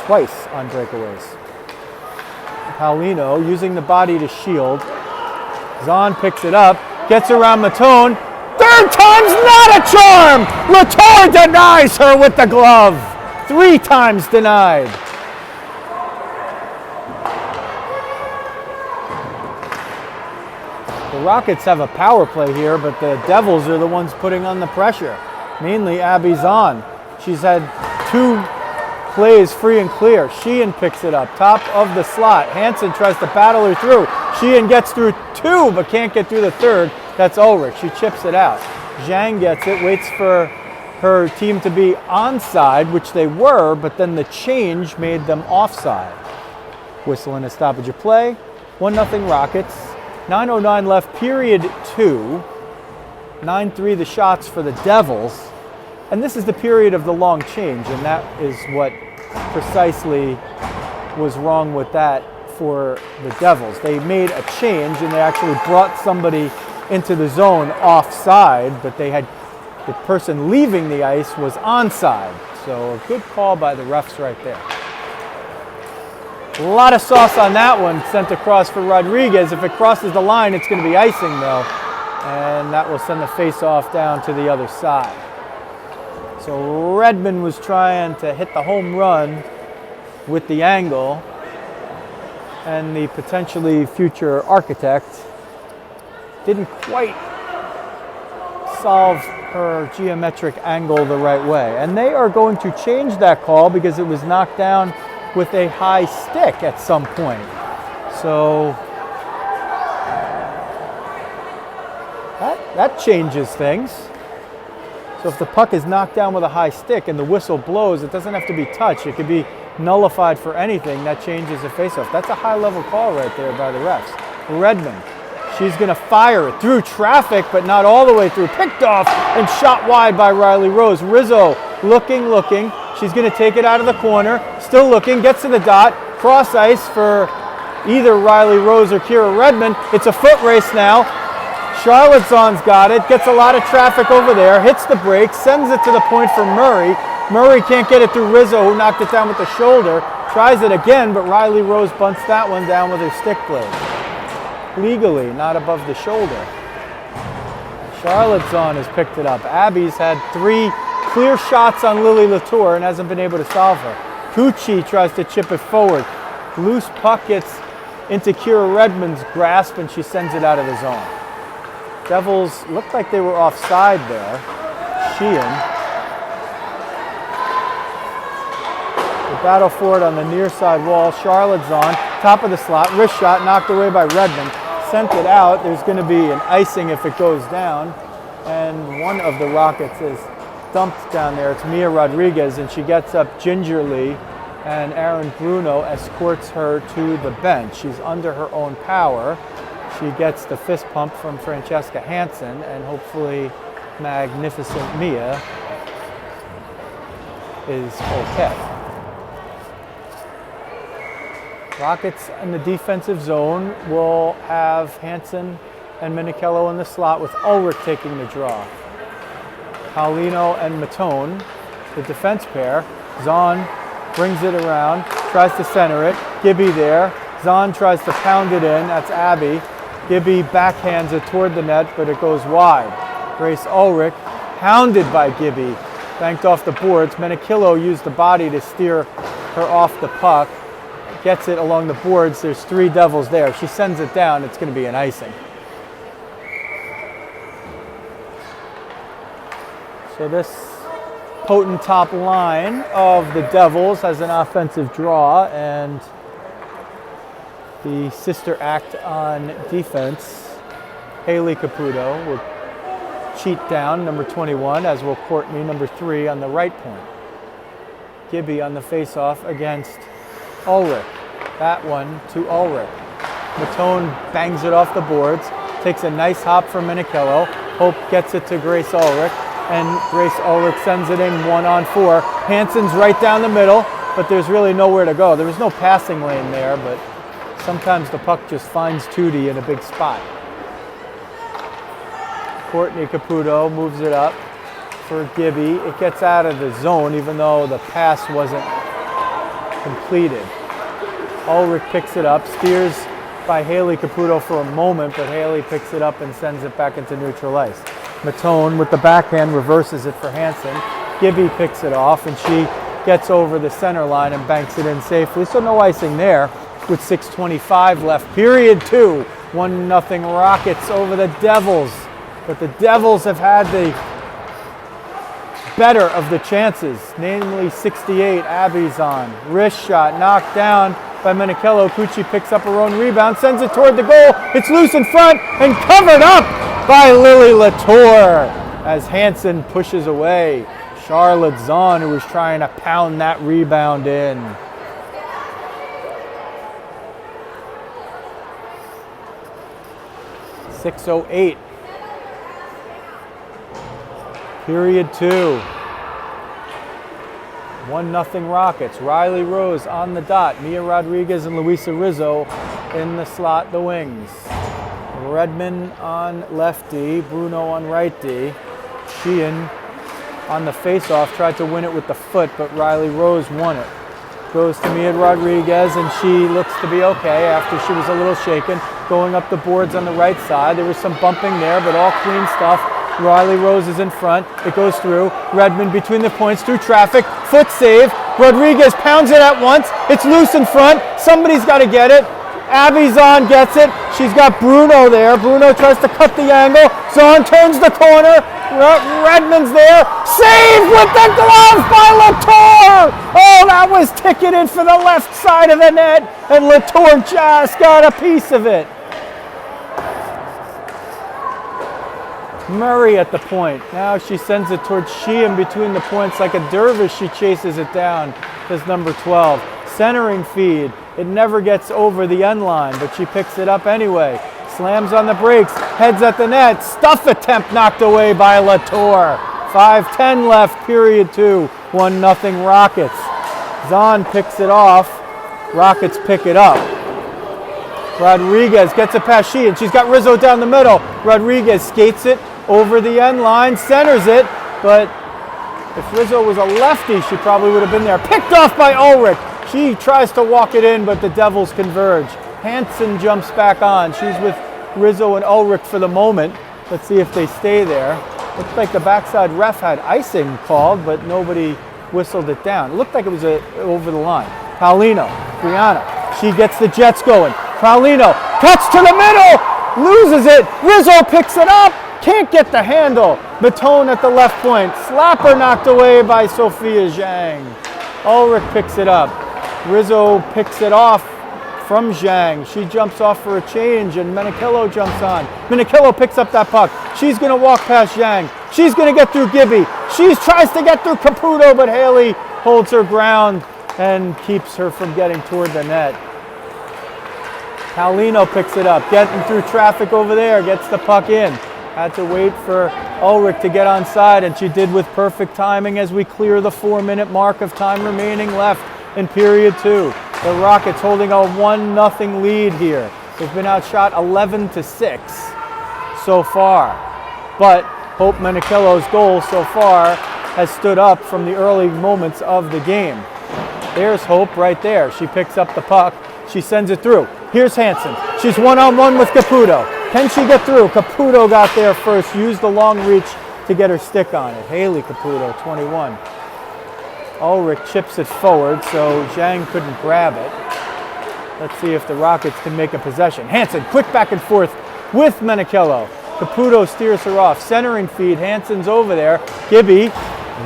twice on breakaways. Paulino using the body to shield. Zahn picks it up, gets around Matone. Third time's not a charm! Latour denies her with the glove. 3 times denied. The Rockets have a power play here, but the Devils are the ones putting on the pressure. Mainly Abby Zahn. She's had 2 plays free and clear. Sheehan picks it up, top of the slot. Hansen tries to battle her through. Sheehan gets through 2, but can't get through the 3rd. That's Ulrich. She chips it out. Zhang gets it, waits for her team to be onside, which they were, but then the change made them offside. Whistle and a stoppage of play. 1-0 Rockets. 9:09 left, period 2. 9-3 the shots for the Devils. And this is the period of the long change, and that is what precisely was wrong with that for the Devils. They made a change, and they actually brought somebody into the zone offside, but they had the person leaving the ice was onside. So a good call by the refs right there. A lot of sauce on that one sent across for Rodriguez. If it crosses the line, it's going to be icing though, and that will send the face-off down to the other side. So Redmond was trying to hit the home run with the angle, and the potentially future architect didn't quite solve her geometric angle the right way. And they are going to change that call because it was knocked down with a high stick at some point. So that changes things. So if the puck is knocked down with a high stick and the whistle blows, it doesn't have to be touched. It could be nullified for anything. That changes the faceoff. That's a high-level call right there by the refs. Redmond, she's going to fire it through traffic, but not all the way through. Picked off and shot wide by Riley Rose. Rizzo looking. She's going to take it out of the corner. Still looking, gets to the dot. Cross ice for either Riley Rose or Kira Redmond. It's a foot race now. Charlotte Zahn's got it, gets a lot of traffic over there, hits the break, sends it to the point for Murray. Murray can't get it through Rizzo, who knocked it down with the shoulder. Tries it again, but Riley Rose bunts that one down with her stick blade. Legally, not above the shoulder. Charlotte Zahn has picked it up. Abby's had 3 clear shots on Lily Latour and hasn't been able to solve her. Pucci tries to chip it forward. Loose puck gets into Kira Redmond's grasp, and she sends it out of the zone. Devils looked like they were offside there. Sheehan. The battle for it on the near side wall. Charlotte Zahn, top of the slot, wrist shot, knocked away by Redmond. Sent it out. There's going to be an icing if it goes down. And one of the Rockets is dumped down there. It's Mia Rodriguez, and she gets up gingerly, and Aaron Bruno escorts her to the bench. She's under her own power. She gets the fist pump from Francesca Hansen, and hopefully magnificent Mia is okay. Rockets in the defensive zone will have Hansen and Minichello in the slot, with Ulrich taking the draw. Paulino and Matone, the defense pair. Zahn brings it around, tries to center it. Gibby there. Zahn tries to pound it in. That's Abby. Gibby backhands it toward the net, but it goes wide. Grace Ulrich, hounded by Gibby, banked off the boards. Minichello used the body to steer her off the puck. Gets it along the boards. There's 3 Devils there. She sends it down. It's going to be an icing. So this potent top line of the Devils has an offensive draw, and the sister act on defense, Haley Caputo, will cheat down, number 21, as will Courtney, number 3, on the right point. Gibby on the face-off against Ulrich. That one to Ulrich. Matone bangs it off the boards, takes a nice hop from Minichello. Hope gets it to Grace Ulrich, and Grace Ulrich sends it in 1-on-4. Hansen's right down the middle. but there's really nowhere to go. There was no passing lane there, but sometimes the puck just finds Tootie in a big spot. Courtney Caputo moves it up for Gibby. It gets out of the zone, even though the pass wasn't completed. Ulrich picks it up, steers by Haley Caputo for a moment, but Haley picks it up and sends it back into neutral ice. Matone with the backhand reverses it for Hansen. Gibby picks it off, and she gets over the center line and banks it in safely. So no icing there with 6:25 left. Period 2. 1-0 Rockets over the Devils. But the Devils have had the better of the chances, namely 68, Abizon. Wrist shot knocked down by Menichello. Cucci picks up her own rebound, sends it toward the goal. It's loose in front and covered up by Lily Latour as Hansen pushes away Charlotte Zahn, who was trying to pound that rebound in. .608. Period 2. 1-0 Rockets. Riley Rose on the dot. Mia Rodriguez and Luisa Rizzo in the slot, the wings. Redmond on left D, Bruno on right D. Sheehan on the face-off tried to win it with the foot, but Riley Rose won it. Goes to Mia Rodriguez, and she looks to be okay after she was a little shaken. Going up the boards on the right side. There was some bumping there, but all clean stuff. Riley Rose is in front. It goes through. Redmond between the points through traffic. Foot save. Rodriguez pounds it at once. It's loose in front. Somebody's got to get it. Abby Zahn gets it. She's got Bruno there. Bruno tries to cut the angle. Zahn turns the corner. Redmond's there. Save with the glove by Latour. Oh, that was ticketed for the left side of the net. And Latour just got a piece of it. Murray at the point. Now she sends it towards Sheehan between the points like a dervish. She chases it down. Does number 12. Centering feed. It never gets over the end line, but she picks it up anyway. Slams on the brakes. Heads at the net. Stuff attempt knocked away by Latour. 5:10 left. Period 2. 1-0 Rockets. Zahn picks it off. Rockets pick it up. Rodriguez gets it past Sheehan. She's got Rizzo down the middle. Rodriguez skates it over the end line, centers it, but if Rizzo was a lefty, she probably would have been there. Picked off by Ulrich. She tries to walk it in, but the Devils converge. Hansen jumps back on. She's with Rizzo and Ulrich for the moment. Let's see if they stay there. Looks like the backside ref had icing called, but nobody whistled it down. It looked like it was over the line. Paulino, Brianna, she gets the Jets going. Paulino cuts to the middle, loses it. Rizzo picks it up, can't get the handle. Matone at the left point. Slapper knocked away by Sophia Zhang. Ulrich picks it up. Rizzo picks it off from Zhang. She jumps off for a change, and Menichello jumps on. Menichello picks up that puck. She's going to walk past Zhang. She's going to get through Gibby. She tries to get through Caputo, but Haley holds her ground and keeps her from getting toward the net. Paulino picks it up, getting through traffic over there, gets the puck in. Had to wait for Ulrich to get onside, and she did with perfect timing as we clear the 4-minute mark of time remaining left in period 2. The Rockets holding a 1-0 lead here. They've been outshot 11-6 so far. But Hope Menichello's goal so far has stood up from the early moments of the game. There's Hope right there. She picks up the puck. She sends it through. Here's Hansen. She's one-on-one with Caputo. Can she get through? Caputo got there first, used the long reach to get her stick on it. Haley Caputo, 21. Ulrich chips it forward, so Zhang couldn't grab it. Let's see if the Rockets can make a possession. Hansen, quick back and forth with Menichello. Caputo steers her off. Centering feed, Hansen's over there. Gibby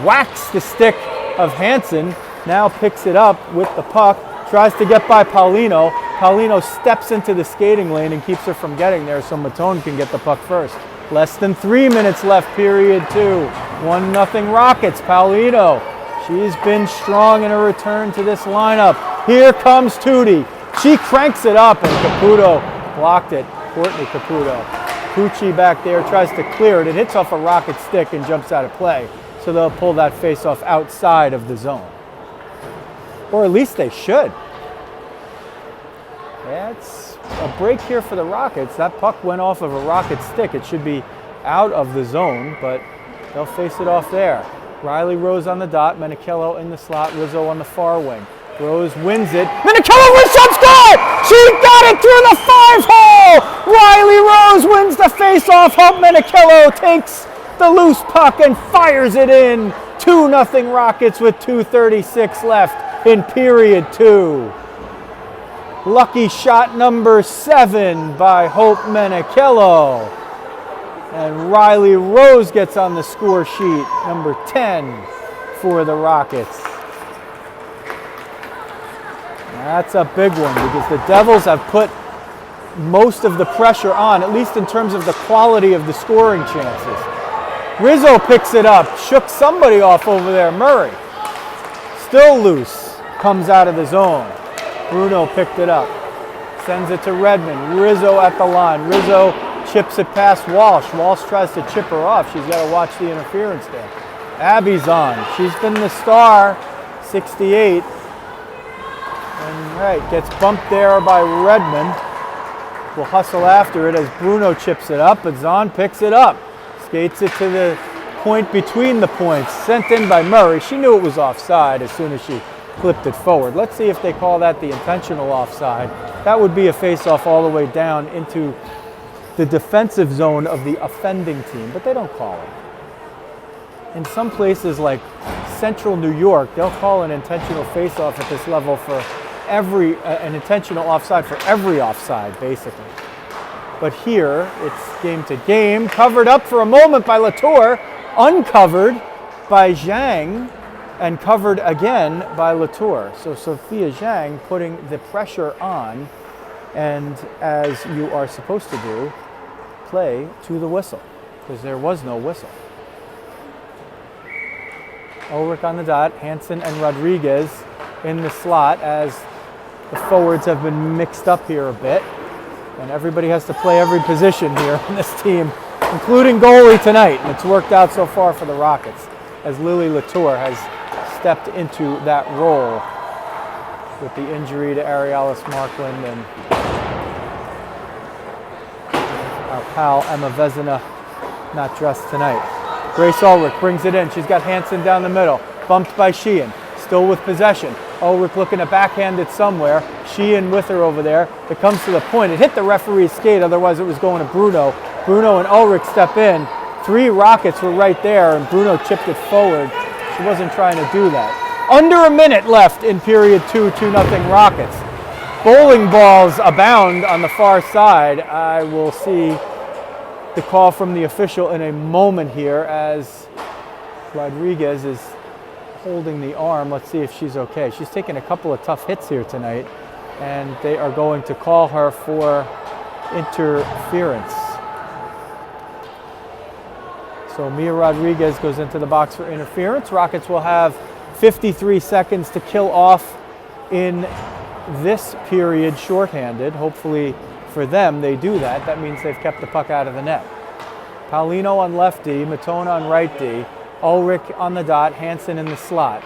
whacks the stick of Hansen, now picks it up with the puck, tries to get by Paulino. Paulino steps into the skating lane and keeps her from getting there, so Matone can get the puck first. Less than 3 minutes left, period 2. 1-0 Rockets. Paulino. She's been strong in her return to this lineup. Here comes Tootie. She cranks it up, and Caputo blocked it. Courtney Caputo. Pucci back there tries to clear it. It hits off a Rocket stick and jumps out of play. So they'll pull that face-off outside of the zone. Or at least they should. That's a break here for the Rockets. That puck went off of a Rocket stick. It should be out of the zone, but they'll face it off there. Riley Rose on the dot, Menichello in the slot, Rizzo on the far wing. Rose wins it. Menichello wrist shot, score! She got it through the 5-hole! Riley Rose wins the face-off. Hope Menichello takes the loose puck and fires it in. 2-0 Rockets with 2:36 left in period 2. Lucky shot number 7 by Hope Menichello. And Riley Rose gets on the score sheet, number 10 for the Rockets. That's a big one because the Devils have put most of the pressure on, at least in terms of the quality of the scoring chances. Rizzo picks it up, shook somebody off over there, Murray. Still loose, comes out of the zone. Bruno picked it up, sends it to Redmond. Rizzo at the line. Rizzo chips it past Walsh. Walsh tries to chip her off. She's got to watch the interference there. Abby's on. She's been the star, 68. And right, gets bumped there by Redmond. Will hustle after it as Bruno chips it up, but Zahn picks it up. Skates it to the point between the points. Sent in by Murray. She knew it was offside as soon as she flipped it forward. Let's see if they call that the intentional offside. That would be a face-off all the way down into the defensive zone of the offending team, but they don't call it. In some places like central New York, they'll call an intentional face-off at this level for an intentional offside for every offside, basically. But here, it's game to game, covered up for a moment by Latour, uncovered by Zhang, and covered again by Latour. So Sophia Zhang putting the pressure on, and as you are supposed to do, play to the whistle, because there was no whistle. Ulrich on the dot, Hansen and Rodriguez in the slot as the forwards have been mixed up here a bit. And everybody has to play every position here on this team, including goalie tonight. And it's worked out so far for the Rockets as Lily Latour has stepped into that role with the injury to Arialis Markland and our pal Emma Vezina not dressed tonight. Grace Ulrich brings it in. She's got Hansen down the middle, bumped by Sheehan, still with possession. Ulrich looking to backhand it somewhere. Sheehan with her over there. It comes to the point. It hit the referee's skate, otherwise it was going to Bruno. Bruno and Ulrich step in. 3 Rockets were right there, and Bruno chipped it forward. She wasn't trying to do that. Under a minute left in period 2, 2-0 Rockets. Bowling balls abound on the far side. I will see the call from the official in a moment here as Rodriguez is holding the arm. Let's see if she's okay. She's taken a couple of tough hits here tonight, and they are going to call her for interference. So Mia Rodriguez goes into the box for interference. Rockets will have 53 seconds to kill off in this period shorthanded. Hopefully for them, they do that. That means they've kept the puck out of the net. Paulino on left D, Matona on right D, Ulrich on the dot, Hansen in the slot.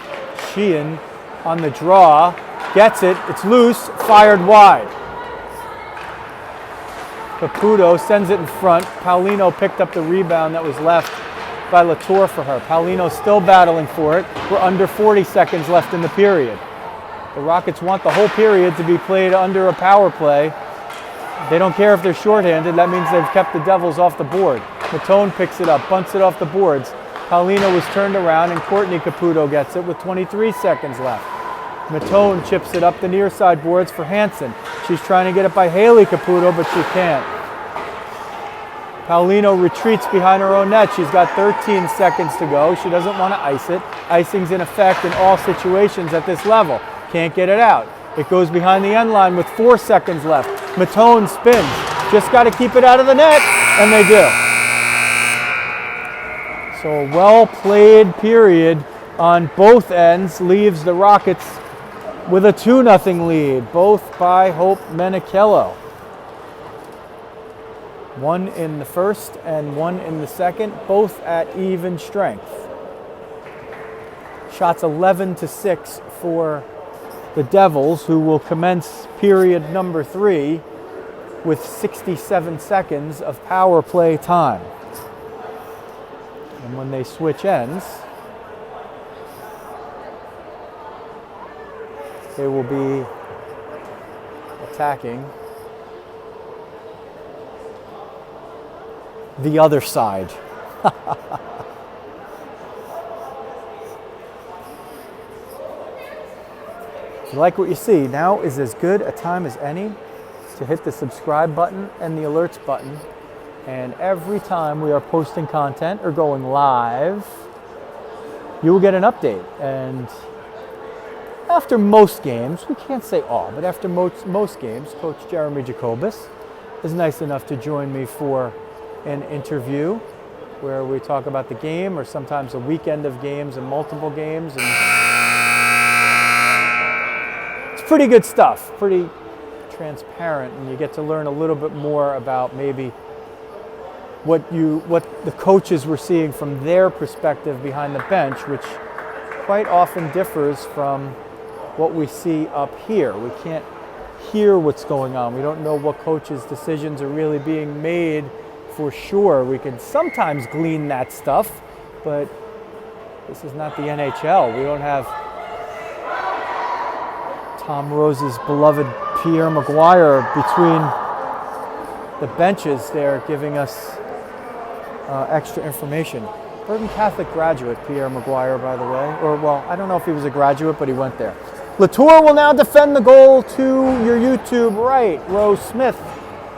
Sheehan on the draw, gets it, it's loose, fired wide. Caputo sends it in front. Paulino picked up the rebound that was left by Latour for her. Paulino still battling for it. We're under 40 seconds left in the period. The Rockets want the whole period to be played under a power play. They don't care if they're shorthanded. That means they've kept the Devils off the board. Matone picks it up, bunts it off the boards. Paulino was turned around, and Courtney Caputo gets it with 23 seconds left. Matone chips it up the near side boards for Hansen. She's trying to get it by Haley Caputo, but she can't. Paulino retreats behind her own net. She's got 13 seconds to go. She doesn't want to ice it. Icing's in effect in all situations at this level. Can't get it out. It goes behind the end line with 4 seconds left. Matone spins. Just got to keep it out of the net, and they do. So a well-played period on both ends leaves the Rockets with a 2-0 lead, both by Hope Menichello. 1 in the first and 1 in the second, both at even strength. Shots 11-6 for the Devils, who will commence period number 3 with 67 seconds of power play time. And when they switch ends, they will be attacking the other side. If you like what you see, now is as good a time as any to hit the subscribe button and the alerts button. And every time we are posting content or going live, you will get an update. And after most games, we can't say all, but after most games, Coach Jeremy Jacobus is nice enough to join me for an interview where we talk about the game, or sometimes a weekend of games and multiple games. And it's pretty good stuff, pretty transparent, and you get to learn a little bit more about maybe what the coaches were seeing from their perspective behind the bench, which quite often differs from what we see up here. We can't hear what's going on. We don't know what coaches' decisions are really being made for sure. We can sometimes glean that stuff, but this is not the NHL. We don't have Tom Rose's beloved Pierre Maguire between the benches there giving us extra information. Bergen Catholic graduate, Pierre Maguire, by the way. Or, well, I don't know if he was a graduate, but he went there. Latour will now defend the goal to your YouTube right. Rose Smith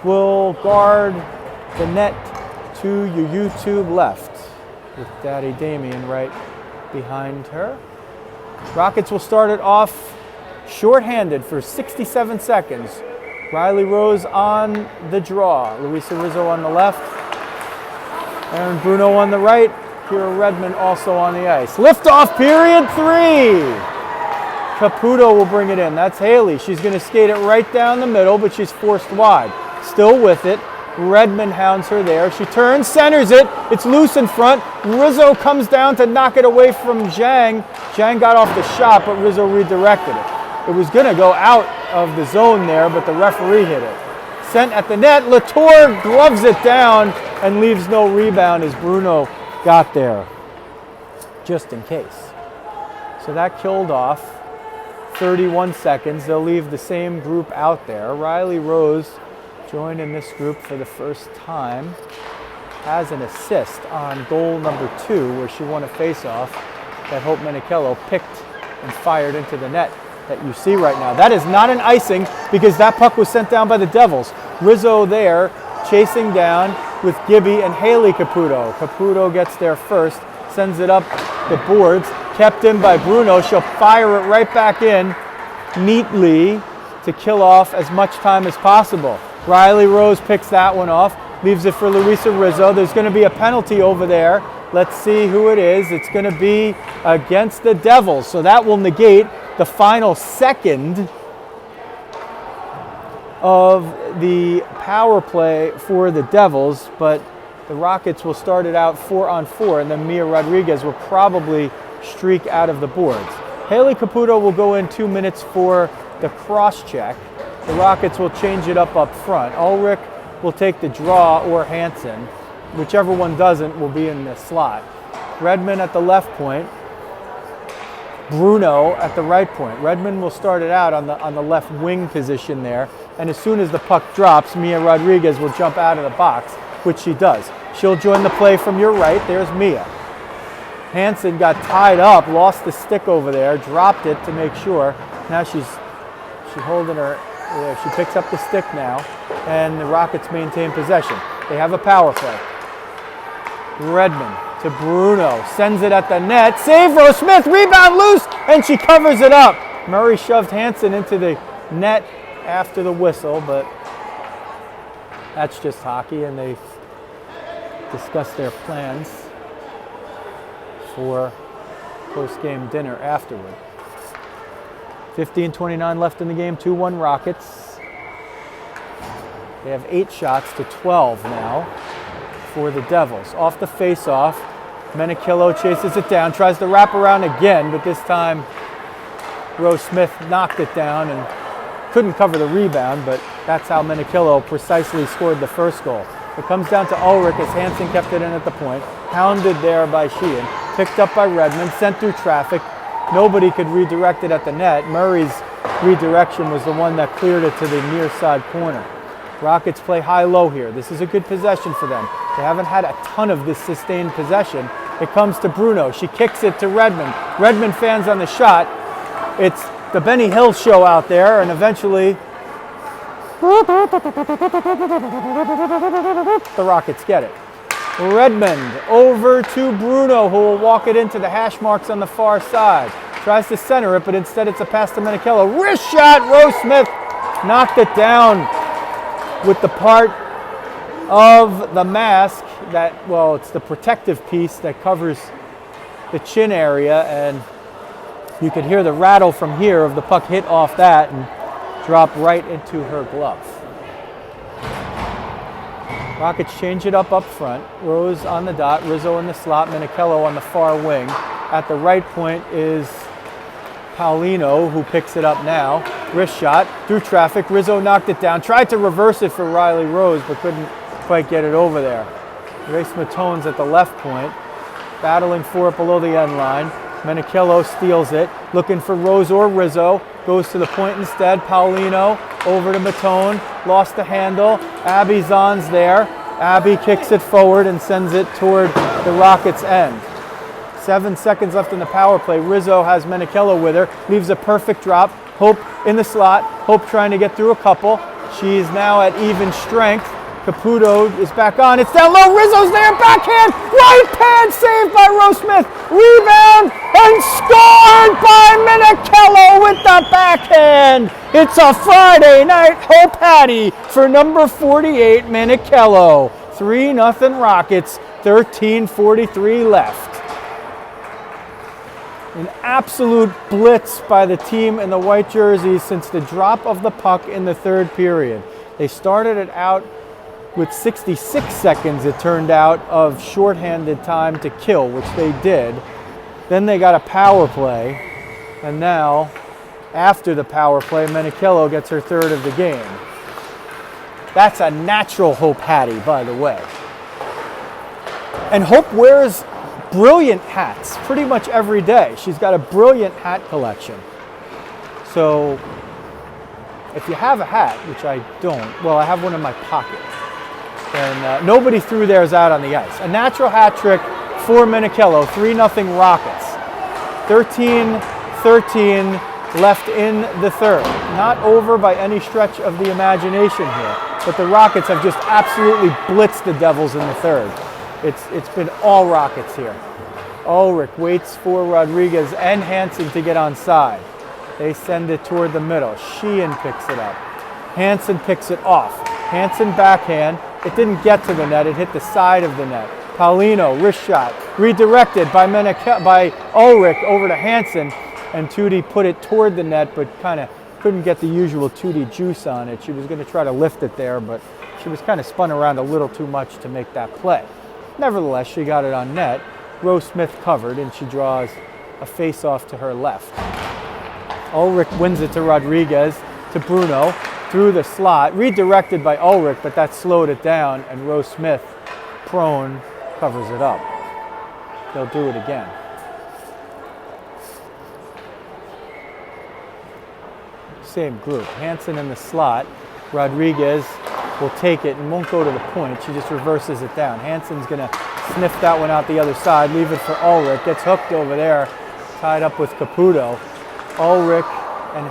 will guard the net to your YouTube left, with Daddy Damien right behind her. Rockets will start it off shorthanded for 67 seconds. Riley Rose on the draw. Luisa Rizzo on the left. Aaron Bruno on the right. Kira Redmond also on the ice. Liftoff, period 3. Caputo will bring it in. That's Haley. She's going to skate it right down the middle, but she's forced wide. Still with it. Redmond hounds her there. She turns, centers it. It's loose in front. Rizzo comes down to knock it away from Zhang. Zhang got off the shot, but Rizzo redirected it. It was going to go out of the zone there, but the referee hit it. Sent at the net. Latour gloves it down and leaves no rebound as Bruno got there, just in case. So that killed off 31 seconds. They'll leave the same group out there. Riley Rose joined in this group for the first time. Has an assist on goal number 2, where she won a face-off that Hope Menichello picked and fired into the net that you see right now. That is not an icing, because that puck was sent down by the Devils. Rizzo there chasing down with Gibby and Haley Caputo. Caputo gets there first, sends it up the boards, kept in by Bruno. She'll fire it right back in neatly to kill off as much time as possible. Riley Rose picks that one off, leaves it for Luisa Rizzo. There's going to be a penalty over there. Let's see who it is. It's going to be against the Devils, so that will negate the final second of the power play for the Devils, but the Rockets will start it out 4-on-4, and then Mia Rodriguez will probably streak out of the boards. Haley Caputo will go in 2 minutes for the cross-check. The Rockets will change it up front. Ulrich will take the draw, or Hansen. Whichever one doesn't will be in the slot. Redmond at the left point. Bruno at the right point. Redmond will start it out on the left wing position there, and as soon as the puck drops, Mia Rodriguez will jump out of the box, which she does. She'll join the play from your right. There's Mia. Hansen got tied up, lost the stick over there, dropped it to make sure. Now she's holding her. Yeah, she picks up the stick now, and the Rockets maintain possession. They have a power play. Redmond to Bruno, sends it at the net. Save Rose Smith, rebound loose, and she covers it up. Murray shoved Hansen into the net after the whistle, but that's just hockey, and they've discussed their plans for post-game dinner afterward. 15:29 left in the game, 2-1 Rockets. They have 8 shots to 12 now for the Devils. Off the face-off, Menichello chases it down, tries to wrap around again, but this time Rose Smith knocked it down and couldn't cover the rebound, but that's how Menikillo precisely scored the first goal. It comes down to Ulrich as Hansen kept it in at the point, hounded there by Sheehan, picked up by Redmond, sent through traffic. Nobody could redirect it at the net. Murray's redirection was the one that cleared it to the near side corner. Rockets play high-low here. This is a good possession for them. They haven't had a ton of this sustained possession. It comes to Bruno. She kicks it to Redmond. Redmond fans on the shot. It's the Benny Hill show out there, and eventually the Rockets get it. Redmond over to Bruno, who will walk it into the hash marks on the far side. Tries to center it, but instead it's a pass to Menikillo. Wrist shot, Rose Smith knocked it down with the part of the mask that, well, it's the protective piece that covers the chin area, and you could hear the rattle from here of the puck hit off that and drop right into her glove. Rockets change it up front. Rose on the dot, Rizzo in the slot, Menikillo on the far wing. At the right point is Paulino, who picks it up now. Wrist shot through traffic. Rizzo knocked it down. Tried to reverse it for Riley Rose, but couldn't quite get it over there. Race Matone's at the left point, battling for it below the end line. Menikillo steals it, looking for Rose or Rizzo. Goes to the point instead. Paulino over to Matone. Lost the handle. Abby Zahn's there. Abby kicks it forward and sends it toward the Rockets' end. 7 seconds left in the power play. Rizzo has Menikillo with her. Leaves a perfect drop. Hope in the slot. Hope trying to get through a couple. She's now at even strength. Caputo is back on. It's down low. Rizzo's there. Backhand. Right pad saved by Rose Smith. Rebound and scored by Menikillo with the backhand. It's a Friday night Hope Hattie for number 48, Menikillo. 3-0 Rockets. 13:43 left. An absolute blitz by the team in the white jerseys since the drop of the puck in the third period. They started it out with 66 seconds, it turned out, of shorthanded time to kill, which they did. Then they got a power play, and now, after the power play, Menikillo gets her third of the game. That's a natural Hope Hattie, by the way. And Hope wears brilliant hats pretty much every day. She's got a brilliant hat collection. So, if you have a hat, which I don't, well, I have one in my pocket. And nobody threw theirs out on the ice. A natural hat trick for Menikillo, 3-0 Rockets. 13-13 left in the third. Not over by any stretch of the imagination here, but the Rockets have just absolutely blitzed the Devils in the third. It's been all Rockets here. Ulrich waits for Rodriguez and Hansen to get on side. They send it toward the middle. Sheehan picks it up. Hansen picks it off. Hansen backhand. It didn't get to the net. It hit the side of the net. Paulino, wrist shot. Redirected by Ulrich over to Hansen. And Tootie put it toward the net, but kind of couldn't get the usual Tootie juice on it. She was going to try to lift it there, but she was kind of spun around a little too much to make that play. Nevertheless, she got it on net. Rose Smith covered, and she draws a face-off to her left. Ulrich wins it to Rodriguez, to Bruno, through the slot, redirected by Ulrich, but that slowed it down, and Rose Smith, prone, covers it up. They'll do it again. Same group. Hansen in the slot. Rodriguez will take it and won't go to the point. She just reverses it down. Hansen's going to sniff that one out the other side, leave it for Ulrich. Gets hooked over there, tied up with Caputo. Ulrich and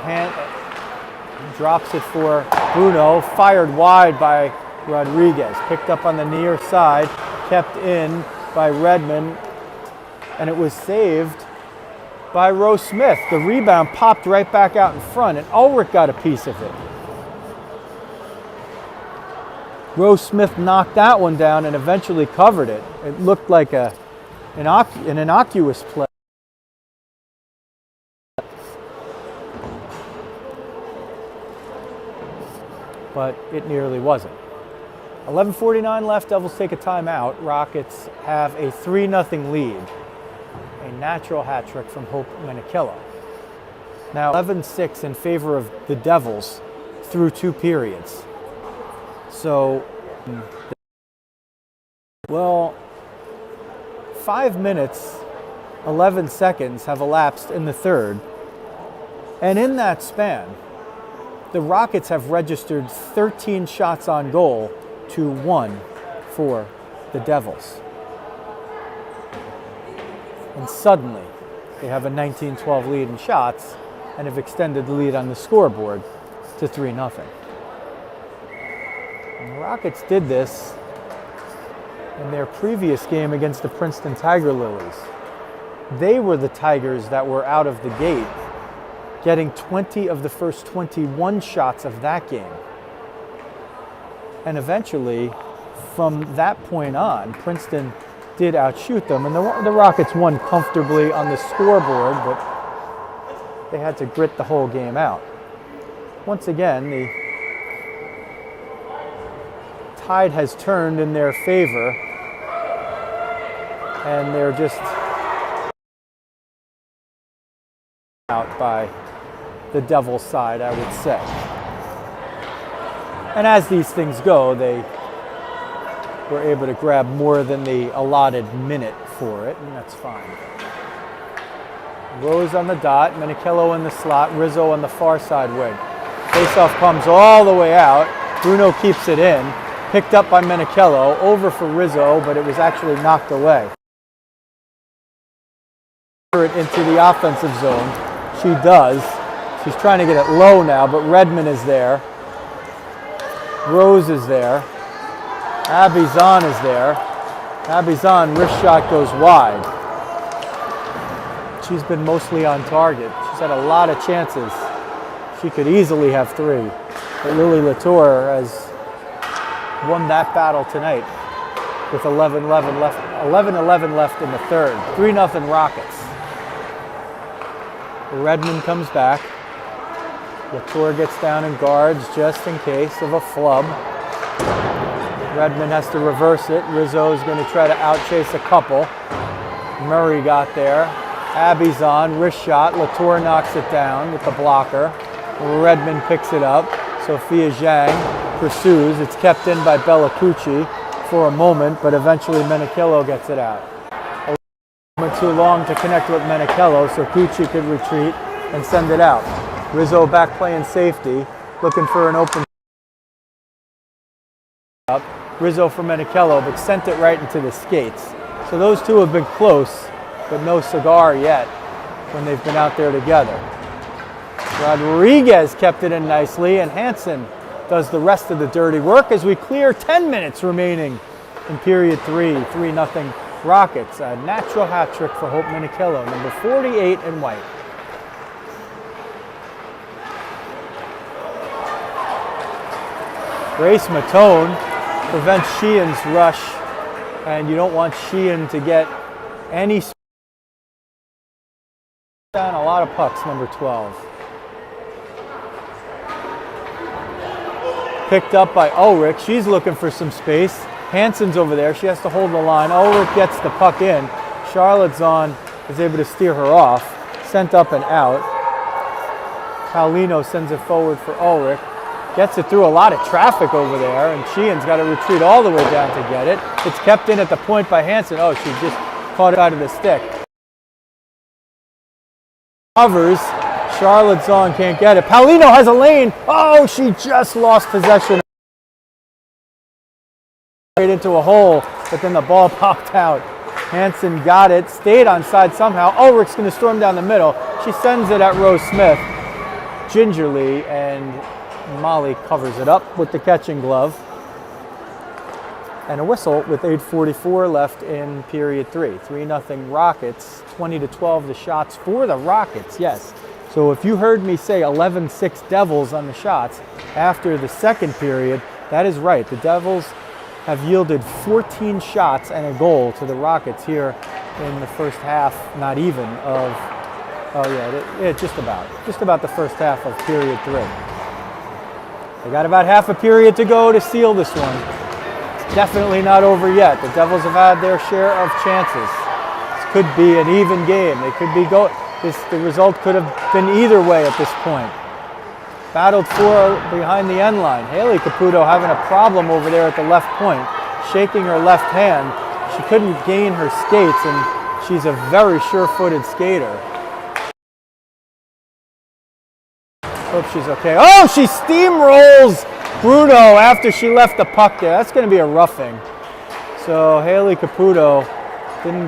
drops it for Bruno. Fired wide by Rodriguez. Picked up on the near side, kept in by Redmond, and it was saved by Rose Smith. The rebound popped right back out in front, and Ulrich got a piece of it. Rose Smith knocked that one down and eventually covered it. It looked like an innocuous play. But it nearly wasn't. 11:49 left, Devils take a timeout. Rockets have a 3-0 lead. A natural hat trick from Hope Menikillo. Now 11-6 in favor of the Devils through 2 periods. So, well, 5 minutes, 11 seconds have elapsed in the third. And in that span, the Rockets have registered 13 shots on goal to 1 for the Devils. And suddenly, they have a 19-12 lead in shots and have extended the lead on the scoreboard to 3-0. And the Rockets did this in their previous game against the Princeton Tiger Lilies. They were the Tigers that were out of the gate, getting 20 of the first 21 shots of that game. And eventually, from that point on, Princeton did outshoot them, and the Rockets won comfortably on the scoreboard, but they had to grit the whole game out. Once again, the tide has turned in their favor, and they're just out by the Devils side, I would say. And as these things go, they were able to grab more than the allotted minute for it, and that's fine. Rose on the dot, Menichello in the slot, Rizzo on the far side wing. Faceoff comes all the way out. Bruno keeps it in. Picked up by Menichello, over for Rizzo, but it was actually knocked away. Into the offensive zone. She does. She's trying to get it low now, but Redmond is there. Rose is there. Abizan is there. Abizan, wrist shot goes wide. She's been mostly on target. She's had a lot of chances. She could easily have 3. But Lily Latour has won that battle tonight with 11-11 left in the third. 3-0 Rockets. Redmond comes back. Latour gets down and guards just in case of a flub. Redmond has to reverse it. Rizzo is going to try to outchase a couple. Murray got there. Abizan, wrist shot. Latour knocks it down with the blocker. Redmond picks it up. Sophia Zhang pursues. It's kept in by Bellacucci for a moment, but eventually Menichello gets it out. A moment too long to connect with Menichello, so Cucci could retreat and send it out. Rizzo back playing safety, looking for an open up. Rizzo for Menichello, but sent it right into the skates. So those two have been close, but no cigar yet when they've been out there together. Rodriguez kept it in nicely, and Hansen does the rest of the dirty work as we clear 10 minutes remaining in period 3, 3-0 Rockets. A natural hat trick for Hope Menichello, number 48 in white. Grace Matone prevents Sheehan's rush, and you don't want Sheehan to get any down a lot of pucks, number 12. Picked up by Ulrich. She's looking for some space. Hansen's over there. She has to hold the line. Ulrich gets the puck in. Charlotte Zahn is able to steer her off. Sent up and out. Paulino sends it forward for Ulrich. Gets it through a lot of traffic over there, and Sheehan's got to retreat all the way down to get it. It's kept in at the point by Hansen. Oh, she just caught it out of the stick. Covers. Charlotte Zahn can't get it. Paulino has a lane. Oh, she just lost possession. Straight into a hole, but then the ball popped out. Hansen got it, stayed on side somehow. Ulrich's going to storm down the middle. She sends it at Rose Smith gingerly, and Molly covers it up with the catching glove. And a whistle with 8:44 left in period 3. 3-0 Rockets, 20-12 the shots for the Rockets, yes. So if you heard me say 11-6 Devils on the shots after the second period, that is right. The Devils have yielded 14 shots and a goal to the Rockets here in the first half, not even of, just about the first half of period 3. They got about half a period to go to seal this one. It's definitely not over yet. The Devils have had their share of chances. It's could be an even game. They could be the result could have been either way at this point. Battled for behind the end line. Haley Caputo having a problem over there at the left point, shaking her left hand. She couldn't gain her skates, and she's a very sure-footed skater. Hope she's okay. Oh, she steamrolls Bruno after she left the puck there. That's going to be a roughing. So Haley Caputo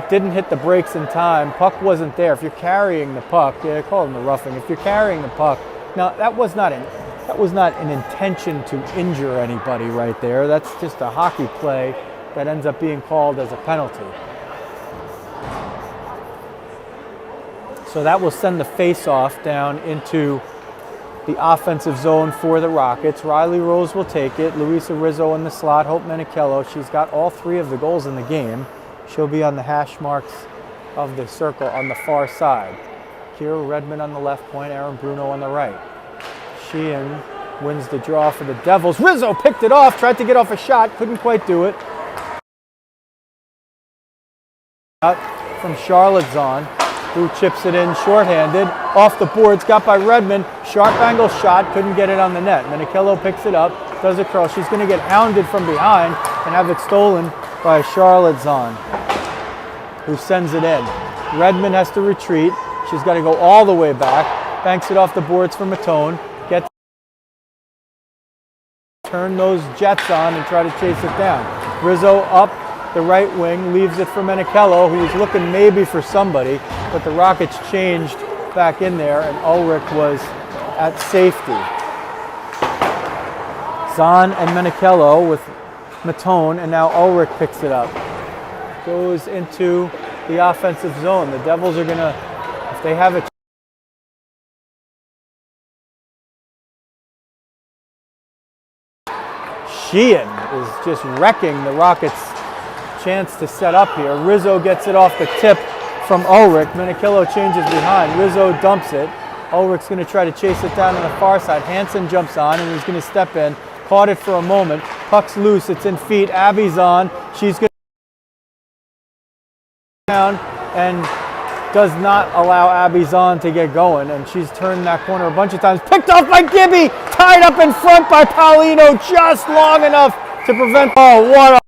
didn't hit the brakes in time. Puck wasn't there. If you're carrying the puck, yeah, call them a roughing. If you're carrying the puck, now that was not an intention to injure anybody right there. That's just a hockey play that ends up being called as a penalty. So that will send the face-off down into the offensive zone for the Rockets. Riley Rose will take it. Luisa Rizzo in the slot. Hope Menichello. She's got all 3 of the goals in the game. She'll be on the hash marks of the circle on the far side. Kira Redmond on the left point. Aaron Bruno on the right. Sheehan wins the draw for the Devils. Rizzo picked it off. Tried to get off a shot. Couldn't quite do it. Out from Charlotte Zahn, who chips it in shorthanded. Off the boards, got by Redmond. Sharp angle shot, couldn't get it on the net. Menichello picks it up, does a curl. She's going to get hounded from behind and have it stolen by Charlotte Zahn, who sends it in. Redmond has to retreat. She's got to go all the way back. Banks it off the boards for Matone. Turn those jets on and try to chase it down. Rizzo up the right wing, leaves it for Menichello, who was looking maybe for somebody, but the Rockets changed back in there, and Ulrich was at safety. Zahn and Menichello with Matone, and now Ulrich picks it up. Goes into the offensive zone. The Devils are going to, if they have a Sheehan is just wrecking the Rockets' chance to set up here. Rizzo gets it off the tip from Ulrich. Menichello changes behind. Rizzo dumps it. Ulrich's going to try to chase it down on the far side. Hansen jumps on and he's going to step in. Caught it for a moment. Puck's loose. It's in feet. Abby's on. She's going to down and does not allow Abby Zahn to get going, and she's turned that corner a bunch of times. Picked off by Gibby, tied up in front by Paulino just long enough to prevent. Oh, what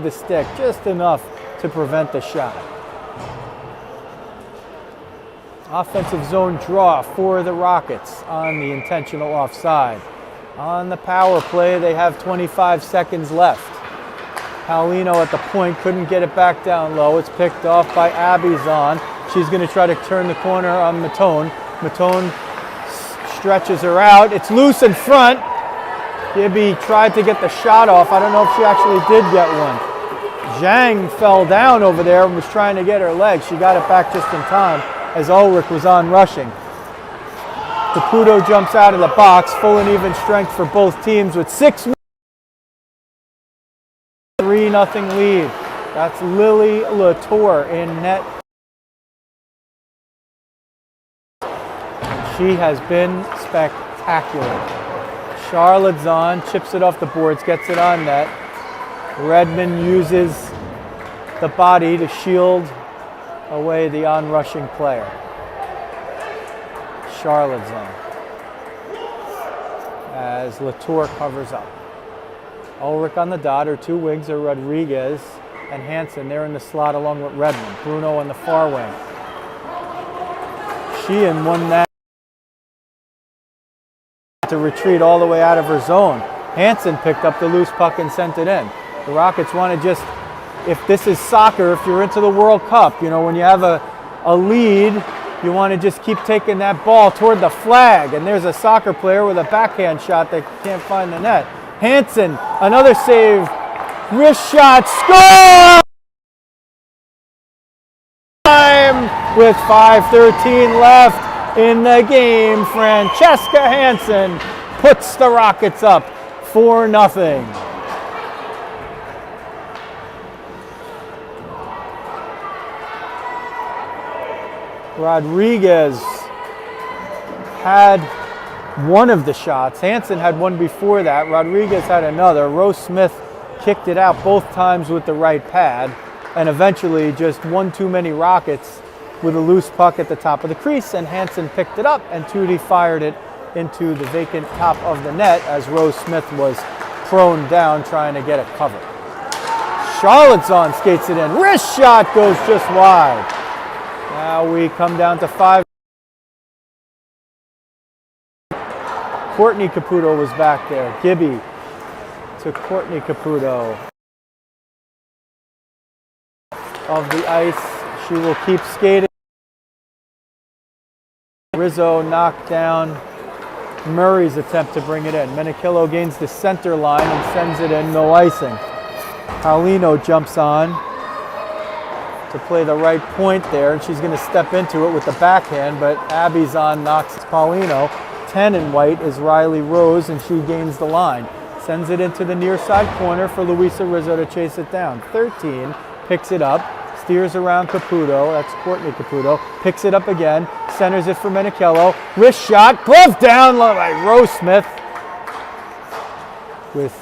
the stick, just enough to prevent the shot. Offensive zone draw for the Rockets on the intentional offside. On the power play, they have 25 seconds left. Paulino at the point couldn't get it back down low. It's picked off by Abby Zahn. She's going to try to turn the corner on Matone. Matone stretches her out. It's loose in front. Gibby tried to get the shot off. I don't know if she actually did get one. Zhang fell down over there and was trying to get her leg. She got it back just in time as Ulrich was on rushing. Caputo jumps out of the box. Full and even strength for both teams with 6 minutes. 3-0 lead. That's Lily Latour in net. She has been spectacular. Charlotte Zahn chips it off the boards, gets it on net. Redmond uses the body to shield away the on-rushing player. Charlotte Zahn as Latour covers up. Ulrich on the dot. Her 2 wings are Rodriguez and Hansen. They're in the slot along with Redmond. Bruno on the far wing. Sheehan won that to retreat all the way out of her zone. Hansen picked up the loose puck and sent it in. The Rockets want to just, if this is soccer, if you're into the World Cup, you know, when you have a lead, you want to just keep taking that ball toward the flag. And there's a soccer player with a backhand shot that can't find the net. Hansen, another save, wrist shot, score! Time with 5:13 left in the game. Francesca Hansen puts the Rockets up 4-0. Rodriguez had one of the shots. Hansen had one before that. Rodriguez had another. Rose Smith kicked it out both times with the right pad, and eventually just one too many Rockets with a loose puck at the top of the crease, and Hansen picked it up, and Tootie fired it into the vacant top of the net as Rose Smith was prone down trying to get it covered. Charlotte's on, skates it in. Wrist shot goes just wide. Now we come down to 5. Courtney Caputo was back there. Gibby to Courtney Caputo. Of the ice, she will keep skating. Rizzo knocked down Murray's attempt to bring it in. Menikillo gains the center line and sends it in, no icing. Paulino jumps on to play the right point there, and she's going to step into it with the backhand, but Abizon knocks Paulino. 10 in white is Riley Rose, and she gains the line. Sends it into the near side corner for Luisa Rizzo to chase it down. 13 picks it up, steers around Caputo, that's Courtney Caputo, picks it up again, centers it for Menikillo, wrist shot, glove down by Rose Smith with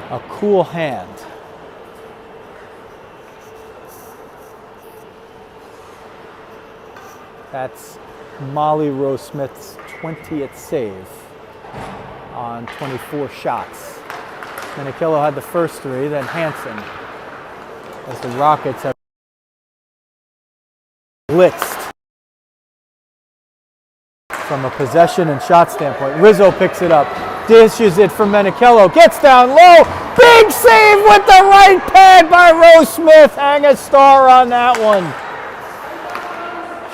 a cool hand. That's Molly Rose Smith's 20th save on 24 shots. Menikillo had the first 3, then Hansen, as the Rockets have blitzed from a possession and shot standpoint. Rizzo picks it up, dishes it for Menikillo, gets down low, big save with the right pad by Rose Smith. Hang a star on that one.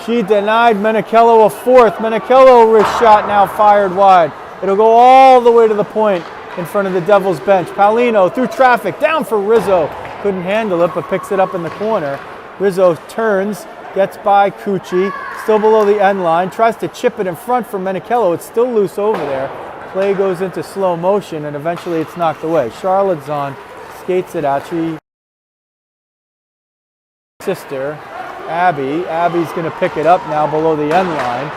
She denied Menikillo a 4th. Menikillo wrist shot now fired wide. It'll go all the way to the point in front of the Devils bench. Paulino through traffic, down for Rizzo. Couldn't handle it, but picks it up in the corner. Rizzo turns, gets by Cucci, still below the end line, tries to chip it in front for Menikillo. It's still loose over there. Play goes into slow motion, and eventually it's knocked away. Charlotte's on, skates it out. Sister, Abby's going to pick it up now below the end line.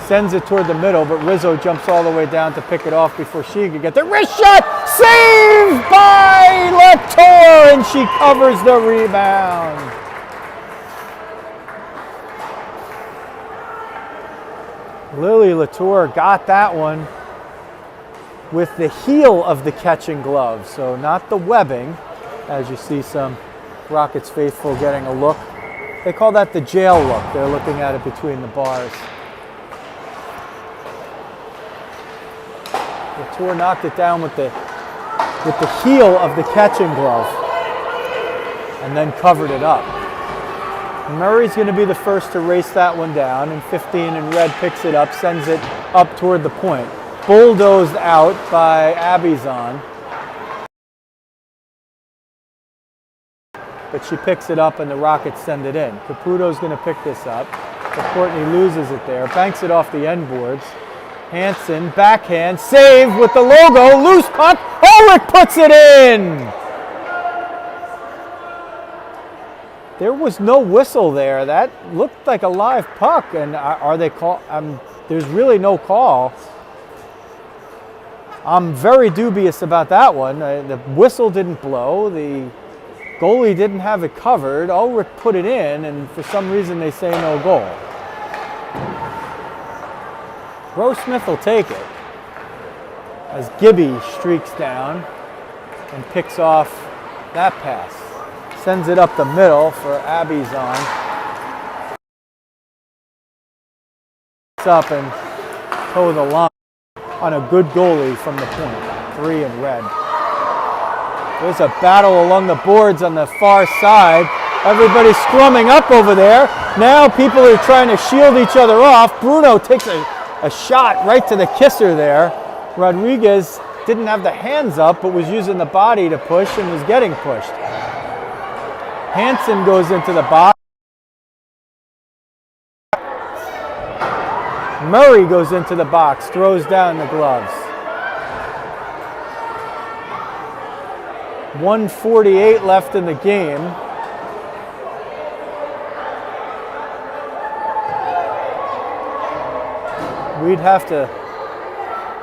Sends it toward the middle, but Rizzo jumps all the way down to pick it off before she could get the wrist shot. Saved by Latour, and she covers the rebound. Lily Latour got that one with the heel of the catching glove, so not the webbing, as you see some Rockets faithful getting a look. They call that the jail look. They're looking at it between the bars. Latour knocked it down with the heel of the catching glove and then covered it up. Murray's going to be the first to race that one down, and 15 in red picks it up, sends it up toward the point. Bulldozed out by Abizon. But she picks it up and the Rockets send it in. Caputo's going to pick this up, but Courtney loses it there, banks it off the end boards. Hansen, backhand, save with the logo, loose puck, Ulrich puts it in! There was no whistle there. That looked like a live puck, and are they call? There's really no call. I'm very dubious about that one. The whistle didn't blow. The goalie didn't have it covered. Ulrich put it in, and for some reason they say no goal. Rose Smith will take it as Gibby streaks down and picks off that pass. Sends it up the middle for Abizon. It's up and toe the line on a good goalie from the point. 3 in red. There's a battle along the boards on the far side. Everybody's scrumming up over there. Now people are trying to shield each other off. Bruno takes a shot right to the kisser there. Rodriguez didn't have the hands up, but was using the body to push and was getting pushed. Hansen goes into the box. Murray goes into the box, throws down the gloves. 1:48 left in the game. We'd have to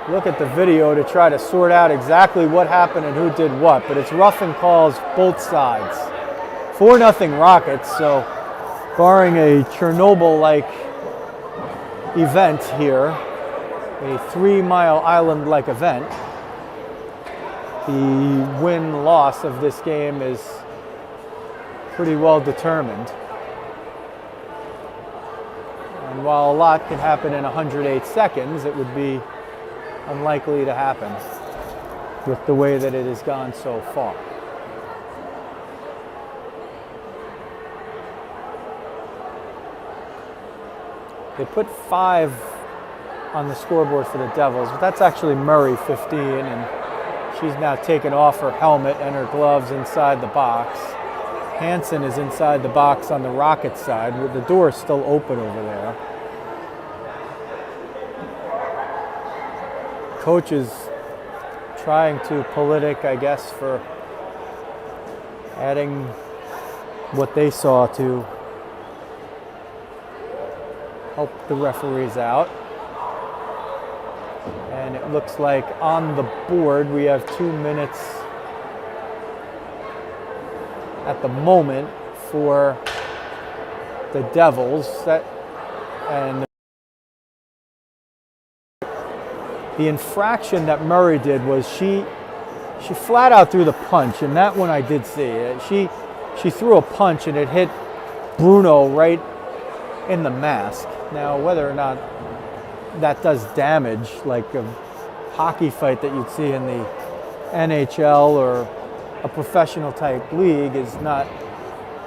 look at the video to try to sort out exactly what happened and who did what, but it's roughing calls both sides. 4-0 Rockets, so barring a Chernobyl-like event here, a 3-mile island-like event, the win-loss of this game is pretty well determined. And while a lot can happen in 108 seconds, it would be unlikely to happen with the way that it has gone so far. They put 5 on the scoreboard for the Devils, but that's actually Murray, 15, and she's now taken off her helmet and her gloves inside the box. Hansen is inside the box on the Rockets side, with the door still open over there. Coach is trying to politic, I guess, for adding what they saw to help the referees out. And it looks like on the board we have 2 minutes at the moment for the Devils. And the infraction that Murray did was she flat out threw the punch, and that one I did see. She threw a punch and it hit Bruno right in the mask. Now, whether or not that does damage, like a hockey fight that you'd see in the NHL or a professional type league, is not,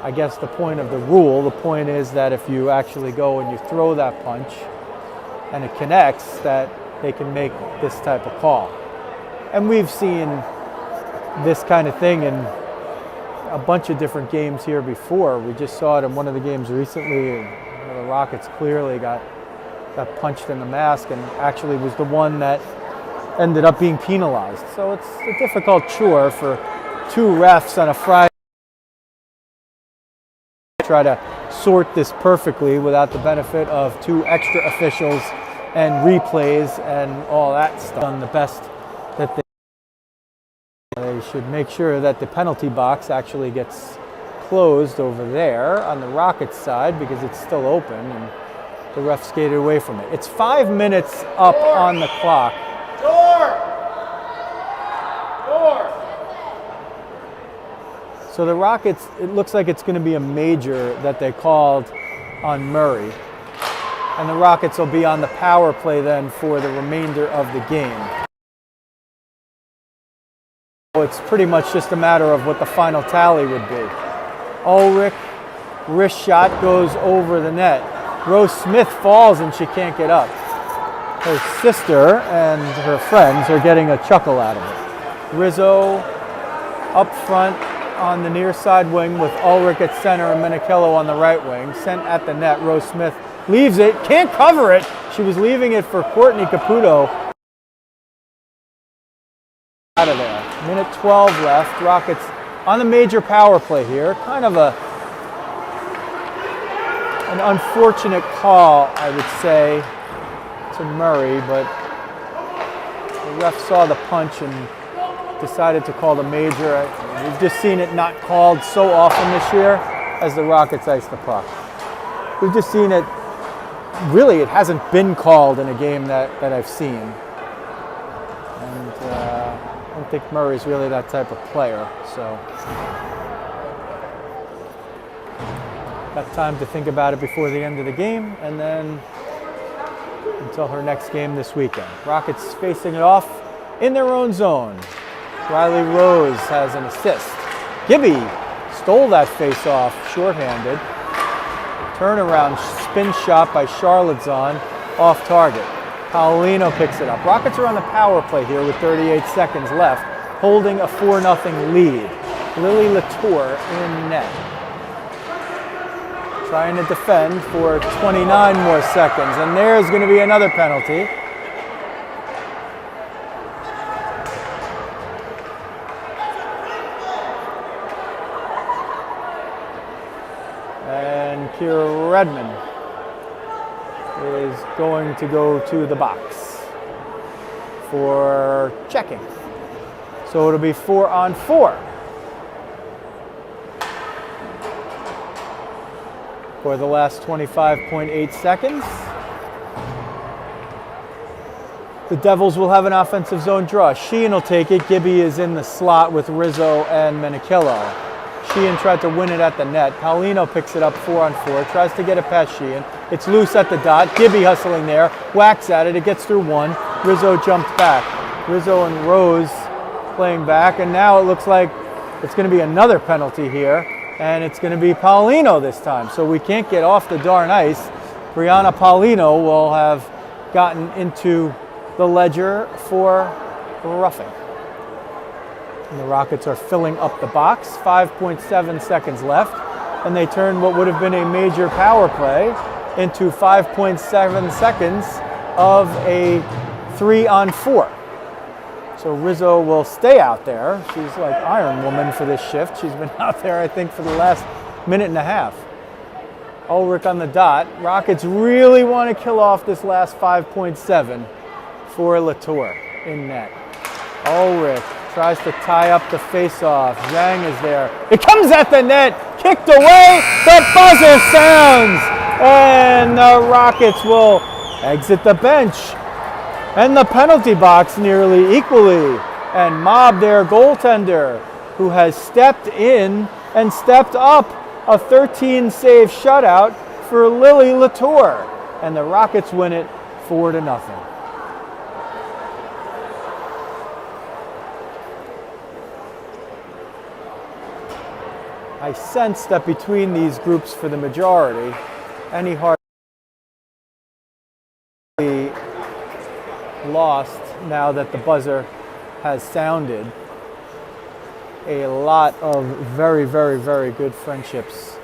I guess, the point of the rule. The point is that if you actually go and you throw that punch and it connects, that they can make this type of call. And we've seen this kind of thing in a bunch of different games here before. We just saw it in one of the games recently. The Rockets clearly got punched in the mask and actually was the one that ended up being penalized. So it's a difficult chore for 2 refs on a Friday to try to sort this perfectly without the benefit of 2 extra officials and replays and all that stuff. Done the best that they should make sure that the penalty box actually gets closed over there on the Rockets side, because it's still open and the ref skated away from it. It's 5 minutes up on the clock. So the Rockets, it looks like it's going to be a major that they called on Murray. And the Rockets will be on the power play then for the remainder of the game. So it's pretty much just a matter of what the final tally would be. Ulrich, wrist shot goes over the net. Rose Smith falls and she can't get up. Her sister and her friends are getting a chuckle out of it. Rizzo up front on the near side wing with Ulrich at center and Menichello on the right wing. Sent at the net. Rose Smith leaves it, can't cover it. She was leaving it for Courtney Caputo. Out of there. Minute 12 left. Rockets on the major power play here. Kind of an unfortunate call, I would say, to Murray, but the ref saw the punch and decided to call the major. We've just seen it not called so often this year as the Rockets ice the puck. We've just seen it, really, it hasn't been called in a game that I've seen. And I don't think Murray's really that type of player, so got time to think about it before the end of the game, and then until her next game this weekend. Rockets facing it off in their own zone. Riley Rose has an assist. Gibby stole that face-off, shorthanded. Turnaround spin shot by Charlottezon, off target. Paolino picks it up. Rockets are on the power play here with 38 seconds left, holding a 4-0 lead. Lily Latour in net. Trying to defend for 29 more seconds, and there's going to be another penalty. And Kira Redmond is going to go to the box. for checking. So it'll be 4-on-4 for the last 25.8 seconds. The Devils will have an offensive zone draw. Sheehan will take it. Gibby is in the slot with Rizzo and Menikillo. Sheehan tried to win it at the net. Paulino picks it up 4-on-4, tries to get it past Sheehan. It's loose at the dot. Gibby hustling there, whacks at it. It gets through one. Rizzo jumped back. Rizzo and Rose playing back, and now it looks like it's going to be another penalty here, and it's going to be Paulino this time. So we can't get off the darn ice. Brianna Paulino will have gotten into the ledger for roughing. And the Rockets are filling up the box. 5.7 seconds left, and they turn what would have been a major power play into 5.7 seconds of a 3-on-4. So Rizzo will stay out there. She's like Iron Woman for this shift. She's been out there, I think, for the last minute and a half. Ulrich on the dot. Rockets really want to kill off this last 5.7 for Latour in net. Ulrich tries to tie up the face-off. Zhang is there. It comes at the net. Kicked away. The buzzer sounds. And the Rockets will exit the bench and the penalty box nearly equally and mob their goaltender, who has stepped in and stepped up. A 13-save shutout for Lily Latour. And the Rockets win it 4-0. I sense that between these groups for the majority, any hard lost now that the buzzer has sounded. A lot of very, very, very good friendships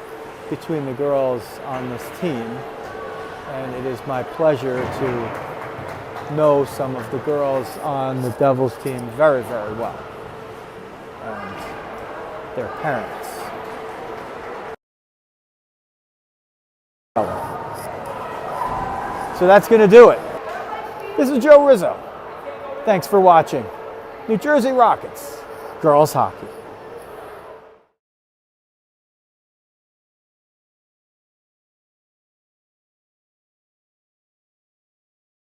between the girls on this team, and it is my pleasure to know some of the girls on the Devils team very, very well, and their parents. So that's going to do it. This is Joe Rizzo. Thanks for watching. New Jersey Rockets, girls hockey.